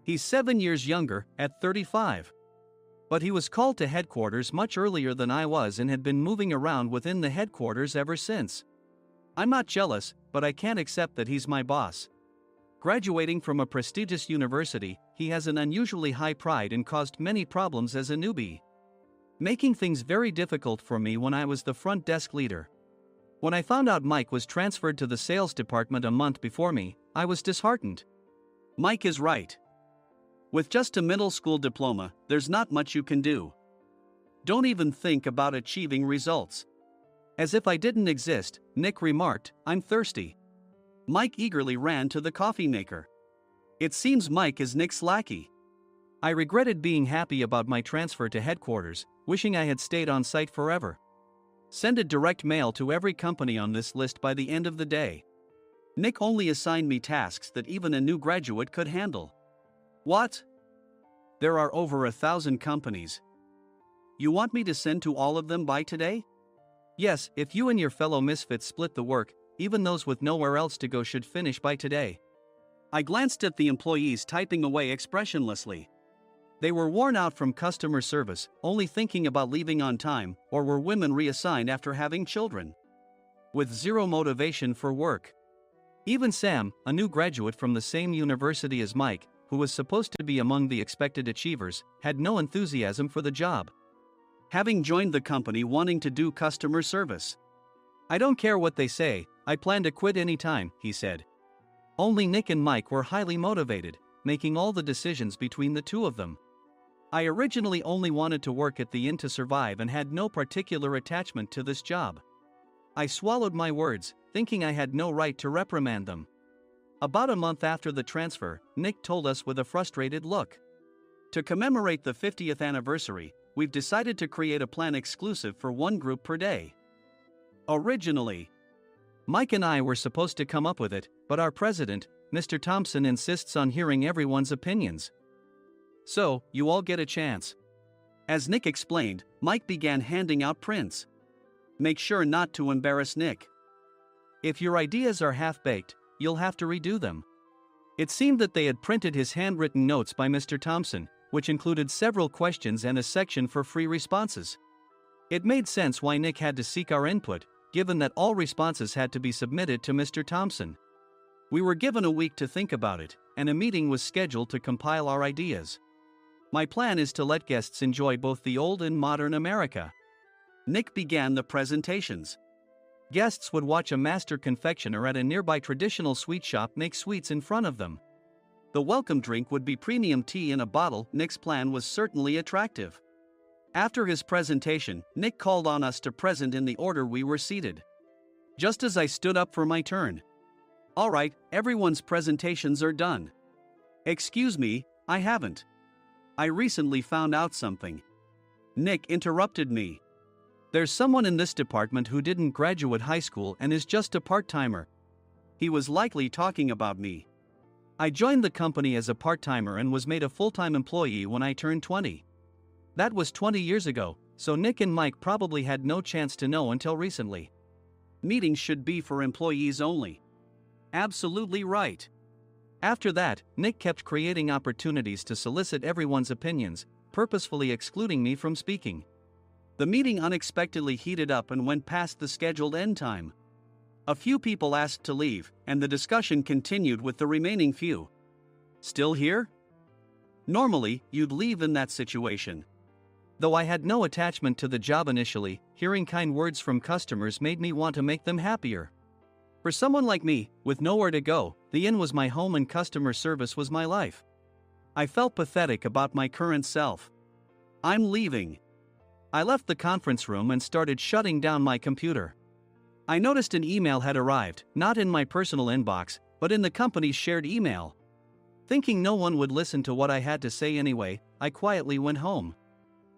He's 7 years younger, at 35. But he was called to headquarters much earlier than I was and had been moving around within the headquarters ever since. I'm not jealous, but I can't accept that he's my boss. Graduating from a prestigious university, he has an unusually high pride and caused many problems as a newbie, making things very difficult for me when I was the front desk leader. When I found out Mike was transferred to the sales department a month before me, I was disheartened. Mike is right. With just a middle school diploma, there's not much you can do. Don't even think about achieving results. As if I didn't exist, Nick remarked, "I'm thirsty." Mike eagerly ran to the coffee maker. It seems Mike is Nick's lackey. I regretted being happy about my transfer to headquarters, wishing I had stayed on site forever. Send a direct mail to every company on this list by the end of the day. Nick only assigned me tasks that even a new graduate could handle. What? There are over 1,000 companies. You want me to send to all of them by today? Yes, if you and your fellow misfits split the work, even those with nowhere else to go should finish by today. I glanced at the employees typing away expressionlessly. They were worn out from customer service, only thinking about leaving on time, or were women reassigned after having children, with zero motivation for work. Even Sam, a new graduate from the same university as Mike, who was supposed to be among the expected achievers, had no enthusiasm for the job, having joined the company wanting to do customer service. "I don't care what they say, I plan to quit anytime," he said. Only Nick and Mike were highly motivated, making all the decisions between the two of them. I originally only wanted to work at the inn to survive and had no particular attachment to this job. I swallowed my words, thinking I had no right to reprimand them. About a month after the transfer, Nick told us with a frustrated look, "To commemorate the 50th anniversary, we've decided to create a plan exclusive for one group per day." Originally, Mike and I were supposed to come up with it, but our president, Mr. Thompson, insists on hearing everyone's opinions. "So, you all get a chance." As Nick explained, Mike began handing out prints. "Make sure not to embarrass Nick. If your ideas are half-baked, you'll have to redo them." It seemed that they had printed his handwritten notes by Mr. Thompson, which included several questions and a section for free responses. It made sense why Nick had to seek our input, given that all responses had to be submitted to Mr. Thompson. We were given a week to think about it, and a meeting was scheduled to compile our ideas. My plan is to let guests enjoy both the old and modern America. Nick began the presentations. Guests would watch a master confectioner at a nearby traditional sweet shop make sweets in front of them. The welcome drink would be premium tea in a bottle. Nick's plan was certainly attractive. After his presentation, Nick called on us to present in the order we were seated. Just as I stood up for my turn. "All right, everyone's presentations are done." "Excuse me, I haven't. I recently found out something." Nick interrupted me. "There's someone in this department who didn't graduate high school and is just a part-timer." He was likely talking about me. I joined the company as a part-timer and was made a full-time employee when I turned 20. That was 20 years ago, so Nick and Mike probably had no chance to know until recently. Meetings should be for employees only. Absolutely right. After that, Nick kept creating opportunities to solicit everyone's opinions, purposefully excluding me from speaking. The meeting unexpectedly heated up and went past the scheduled end time. A few people asked to leave, and the discussion continued with the remaining few. "Still here?" Normally, you'd leave in that situation. Though I had no attachment to the job initially, hearing kind words from customers made me want to make them happier. For someone like me, with nowhere to go, the inn was my home and customer service was my life. I felt pathetic about my current self. "I'm leaving." I left the conference room and started shutting down my computer. I noticed an email had arrived, not in my personal inbox, but in the company's shared email. Thinking no one would listen to what I had to say anyway, I quietly went home.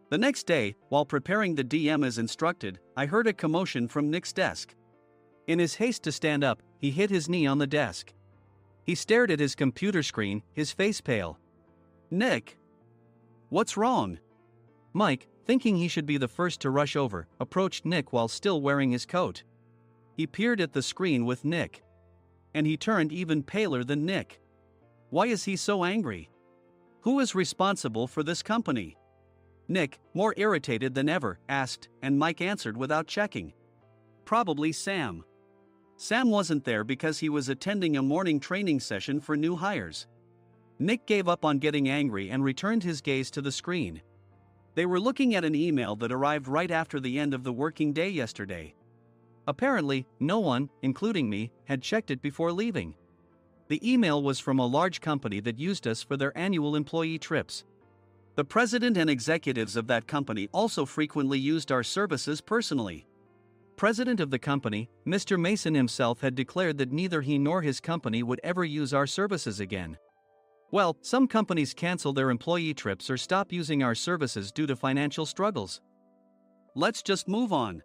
The next day, while preparing the DM as instructed, I heard a commotion from Nick's desk. In his haste to stand up, he hit his knee on the desk. He stared at his computer screen, his face pale. "Nick, what's wrong?" Mike, thinking he should be the first to rush over, approached Nick while still wearing his coat. He peered at the screen with Nick. And he turned even paler than Nick. Why is he so angry? Who is responsible for this company? Nick, more irritated than ever, asked, and Mike answered without checking. Probably Sam. Sam wasn't there because he was attending a morning training session for new hires. Nick gave up on getting angry and returned his gaze to the screen. They were looking at an email that arrived right after the end of the working day yesterday. Apparently, no one, including me, had checked it before leaving. The email was from a large company that used us for their annual employee trips. The president and executives of that company also frequently used our services personally. President of the company, Mr. Mason himself, had declared that neither he nor his company would ever use our services again. Well, some companies cancel their employee trips or stop using our services due to financial struggles. Let's just move on.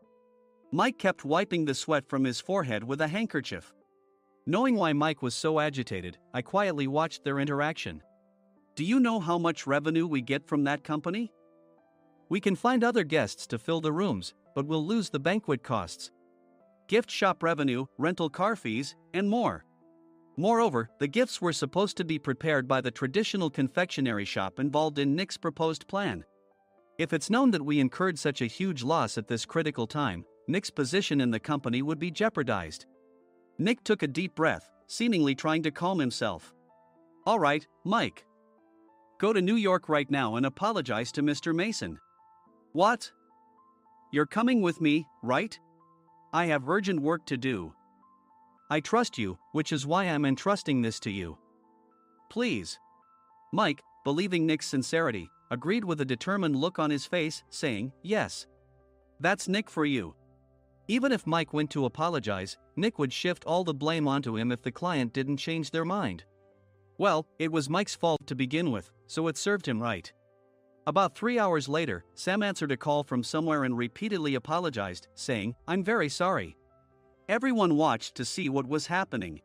Mike kept wiping the sweat from his forehead with a handkerchief. Knowing why Mike was so agitated, I quietly watched their interaction. Do you know how much revenue we get from that company? We can find other guests to fill the rooms, but we'll lose the banquet costs, gift shop revenue, rental car fees, and more. Moreover, the gifts were supposed to be prepared by the traditional confectionery shop involved in Nick's proposed plan. If it's known that we incurred such a huge loss at this critical time, Nick's position in the company would be jeopardized. Nick took a deep breath, seemingly trying to calm himself. All right, Mike. Go to New York right now and apologize to Mr. Mason. What? You're coming with me, right? I have urgent work to do. I trust you, which is why I'm entrusting this to you. Please. Mike, believing Nick's sincerity, agreed with a determined look on his face, saying, yes. That's Nick for you. Even if Mike went to apologize, Nick would shift all the blame onto him if the client didn't change their mind. Well, it was Mike's fault to begin with, so it served him right. About 3 hours later, Sam answered a call from somewhere and repeatedly apologized, saying, I'm very sorry. Everyone watched to see what was happening.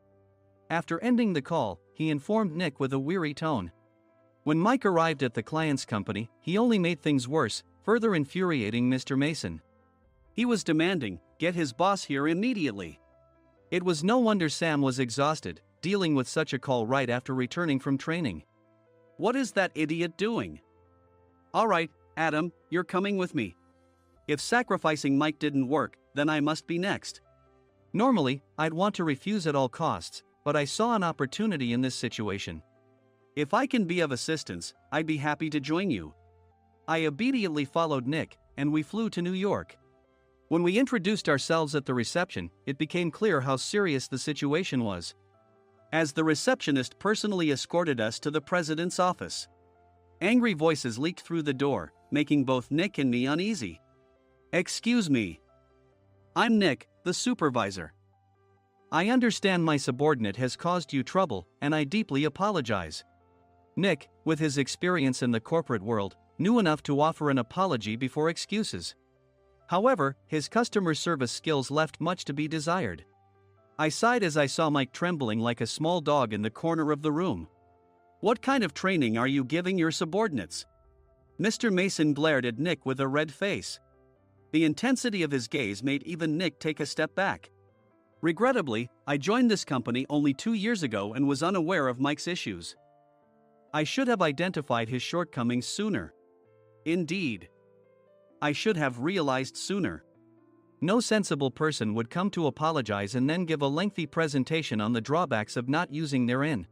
After ending the call, he informed Nick with a weary tone. When Mike arrived at the client's company, he only made things worse, further infuriating Mr. Mason. He was demanding, get his boss here immediately. It was no wonder Sam was exhausted, dealing with such a call right after returning from training. What is that idiot doing? All right, Adam, you're coming with me. If sacrificing Mike didn't work, then I must be next. Normally, I'd want to refuse at all costs, but I saw an opportunity in this situation. If I can be of assistance, I'd be happy to join you. I obediently followed Nick, and we flew to New York. When we introduced ourselves at the reception, it became clear how serious the situation was, as the receptionist personally escorted us to the president's office. Angry voices leaked through the door, making both Nick and me uneasy. Excuse me. I'm Nick, the supervisor. I understand my subordinate has caused you trouble, and I deeply apologize. Nick, with his experience in the corporate world, knew enough to offer an apology before excuses. However, his customer service skills left much to be desired. I sighed as I saw Mike trembling like a small dog in the corner of the room. What kind of training are you giving your subordinates? Mr. Mason glared at Nick with a red face. The intensity of his gaze made even Nick take a step back. Regrettably, I joined this company only 2 years ago and was unaware of Mike's issues. I should have identified his shortcomings sooner. Indeed. I should have realized sooner. No sensible person would come to apologize and then give a lengthy presentation on the drawbacks of not using their in.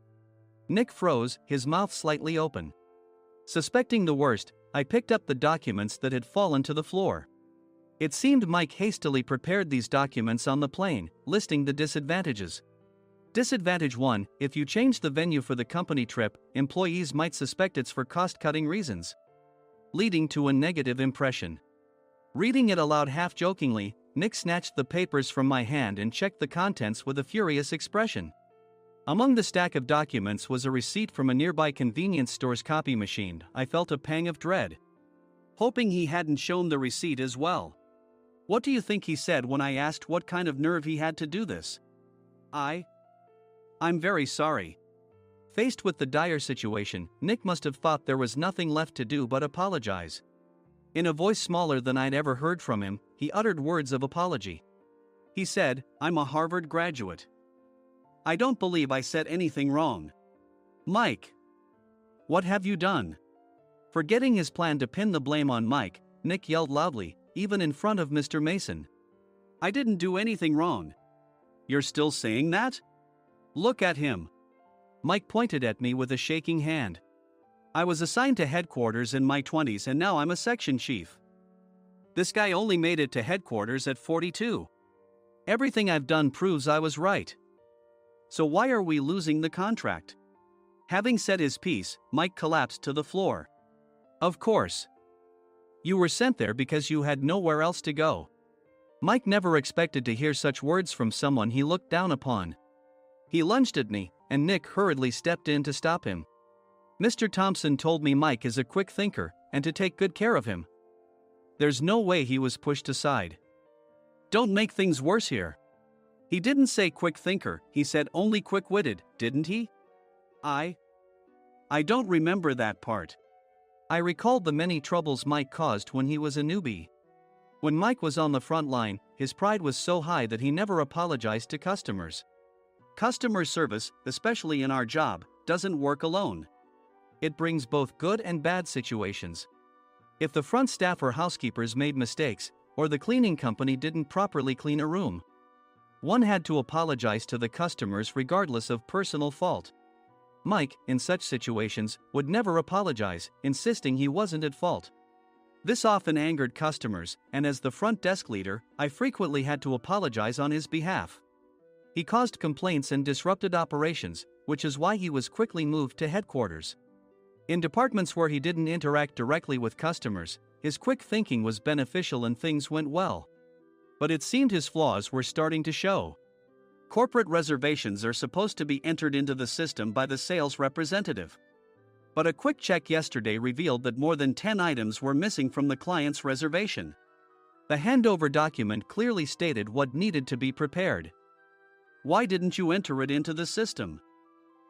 Nick froze, his mouth slightly open. Suspecting the worst, I picked up the documents that had fallen to the floor. It seemed Mike hastily prepared these documents on the plane, listing the disadvantages. Disadvantage 1: if you change the venue for the company trip, employees might suspect it's for cost-cutting reasons, leading to a negative impression. Reading it aloud half-jokingly, Nick snatched the papers from my hand and checked the contents with a furious expression. Among the stack of documents was a receipt from a nearby convenience store's copy machine. I felt a pang of dread, hoping he hadn't shown the receipt as well. What do you think he said when I asked what kind of nerve he had to do this? I'm very sorry. Faced with the dire situation, Nick must have thought there was nothing left to do but apologize. In a voice smaller than I'd ever heard from him, he uttered words of apology. He said, I'm a Harvard graduate. I don't believe I said anything wrong. Mike, what have you done? Forgetting his plan to pin the blame on Mike, Nick yelled loudly, even in front of Mr. Mason. I didn't do anything wrong. You're still saying that? Look at him. Mike pointed at me with a shaking hand. I was assigned to headquarters in my 20s and now I'm a section chief. This guy only made it to headquarters at 42. Everything I've done proves I was right. So why are we losing the contract? Having said his piece, Mike collapsed to the floor. Of course. You were sent there because you had nowhere else to go. Mike never expected to hear such words from someone he looked down upon. He lunged at me, and Nick hurriedly stepped in to stop him. Mr. Thompson told me Mike is a quick thinker, and to take good care of him. There's no way he was pushed aside. Don't make things worse here. He didn't say quick thinker, he said only quick-witted, didn't he? I don't remember that part. I recalled the many troubles Mike caused when he was a newbie. When Mike was on the front line, his pride was so high that he never apologized to customers. Customer service, especially in our job, doesn't work alone. It brings both good and bad situations. If the front staff or housekeepers made mistakes, or the cleaning company didn't properly clean a room, one had to apologize to the customers regardless of personal fault. Mike, in such situations, would never apologize, insisting he wasn't at fault. This often angered customers, and as the front desk leader, I frequently had to apologize on his behalf. He caused complaints and disrupted operations, which is why he was quickly moved to headquarters. In departments where he didn't interact directly with customers, his quick thinking was beneficial and things went well. But it seemed his flaws were starting to show. Corporate reservations are supposed to be entered into the system by the sales representative. But a quick check yesterday revealed that more than 10 items were missing from the client's reservation. The handover document clearly stated what needed to be prepared. Why didn't you enter it into the system?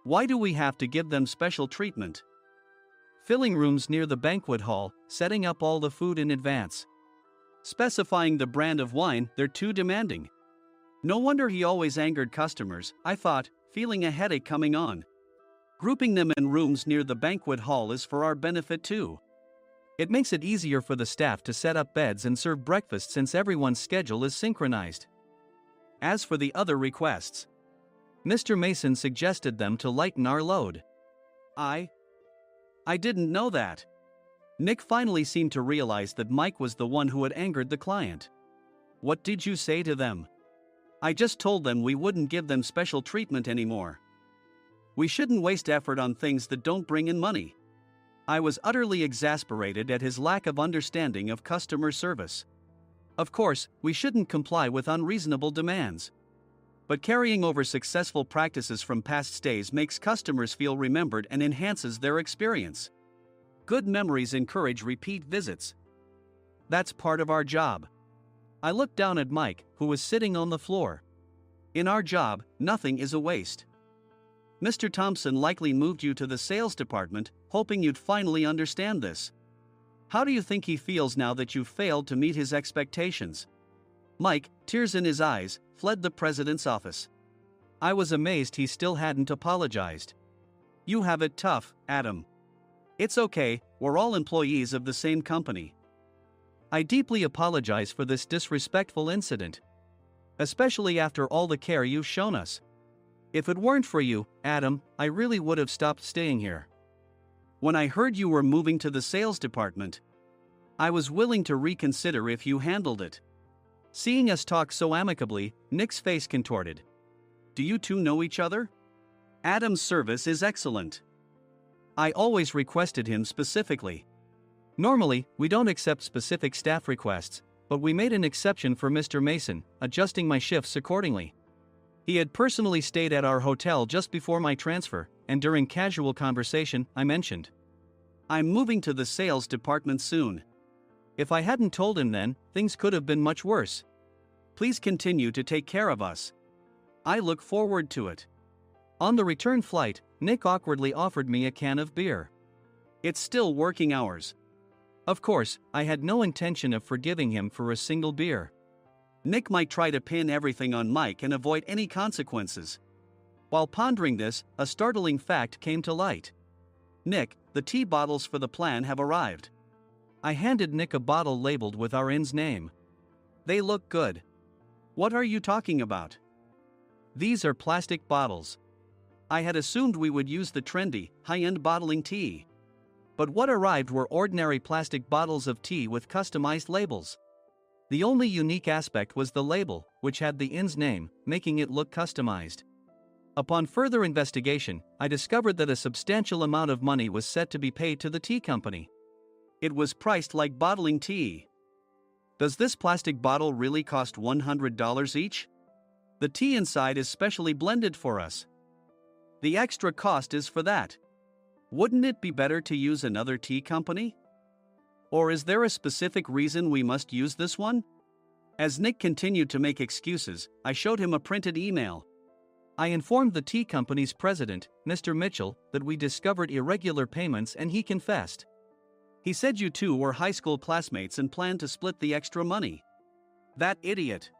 Why do we have to give them special treatment? Filling rooms near the banquet hall, setting up all the food in advance. Specifying the brand of wine, they're too demanding. No wonder he always angered customers, I thought, feeling a headache coming on. Grouping them in rooms near the banquet hall is for our benefit too. It makes it easier for the staff to set up beds and serve breakfast since everyone's schedule is synchronized. As for the other requests, Mr. Mason suggested them to lighten our load. I didn't know that. Nick finally seemed to realize that Mike was the one who had angered the client. What did you say to them? I just told them we wouldn't give them special treatment anymore. We shouldn't waste effort on things that don't bring in money. I was utterly exasperated at his lack of understanding of customer service. Of course, we shouldn't comply with unreasonable demands. But carrying over successful practices from past stays makes customers feel remembered and enhances their experience. Good memories encourage repeat visits. That's part of our job. I looked down at Mike, who was sitting on the floor. In our job, nothing is a waste. Mr. Thompson likely moved you to the sales department, hoping you'd finally understand this. How do you think he feels now that you failed to meet his expectations? Mike, tears in his eyes, fled the president's office. I was amazed he still hadn't apologized. You have it tough, Adam. It's okay, we're all employees of the same company. I deeply apologize for this disrespectful incident. Especially after all the care you've shown us. If it weren't for you, Adam, I really would have stopped staying here. When I heard you were moving to the sales department, I was willing to reconsider if you handled it. Seeing us talk so amicably, Nick's face contorted. Do you two know each other? Adam's service is excellent. I always requested him specifically. Normally, we don't accept specific staff requests, but we made an exception for Mr. Mason, adjusting my shifts accordingly. He had personally stayed at our hotel just before my transfer, and during casual conversation, I mentioned, I'm moving to the sales department soon. If I hadn't told him then, things could have been much worse. Please continue to take care of us. I look forward to it. On the return flight, Nick awkwardly offered me a can of beer. It's still working hours. Of course, I had no intention of forgiving him for a single beer. Nick might try to pin everything on Mike and avoid any consequences. While pondering this, a startling fact came to light. Nick, the tea bottles for the plan have arrived. I handed Nick a bottle labeled with our inn's name. They look good. What are you talking about? These are plastic bottles. I had assumed we would use the trendy, high-end bottling tea. But what arrived were ordinary plastic bottles of tea with customized labels. The only unique aspect was the label, which had the inn's name, making it look customized. Upon further investigation, I discovered that a substantial amount of money was set to be paid to the tea company. It was priced like bottling tea. Does this plastic bottle really cost $100 each? The tea inside is specially blended for us. The extra cost is for that. Wouldn't it be better to use another tea company? Or is there a specific reason we must use this one? As Nick continued to make excuses, I showed him a printed email. I informed the tea company's president, Mr. Mitchell, that we discovered irregular payments and he confessed. He said you two were high school classmates and planned to split the extra money. That idiot.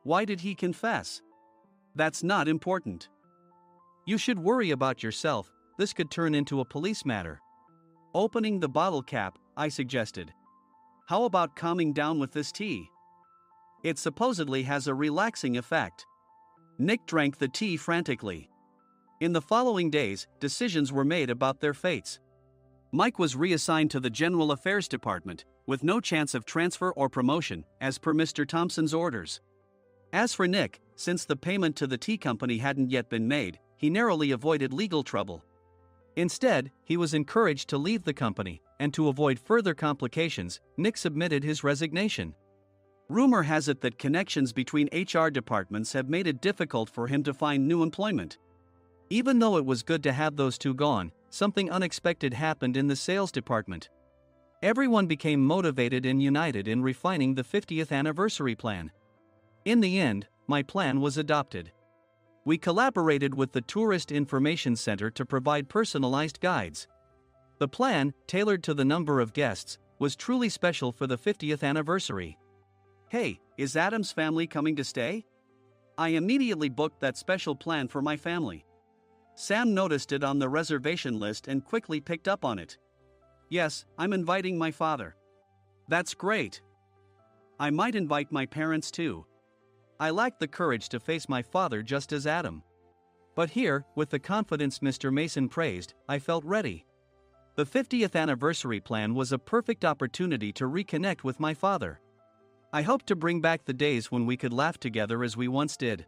Why did he confess? That's not important. You should worry about yourself. This could turn into a police matter. Opening the bottle cap, I suggested. How about calming down with this tea? It supposedly has a relaxing effect. Nick drank the tea frantically. In the following days, decisions were made about their fates. Mike was reassigned to the General Affairs Department, with no chance of transfer or promotion, as per Mr. Thompson's orders. As for Nick, since the payment to the tea company hadn't yet been made, he narrowly avoided legal trouble. Instead, he was encouraged to leave the company, and to avoid further complications, Nick submitted his resignation. Rumor has it that connections between HR departments have made it difficult for him to find new employment. Even though it was good to have those two gone, something unexpected happened in the sales department. Everyone became motivated and united in refining the 50th anniversary plan. In the end, my plan was adopted. We collaborated with the Tourist Information Center to provide personalized guides. The plan, tailored to the number of guests, was truly special for the 50th anniversary. Hey, is Adam's family coming to stay? I immediately booked that special plan for my family. Sam noticed it on the reservation list and quickly picked up on it. Yes, I'm inviting my father. That's great. I might invite my parents too. I lacked the courage to face my father just as Adam. But here, with the confidence Mr. Mason praised, I felt ready. The 50th anniversary plan was a perfect opportunity to reconnect with my father. I hoped to bring back the days when we could laugh together as we once did.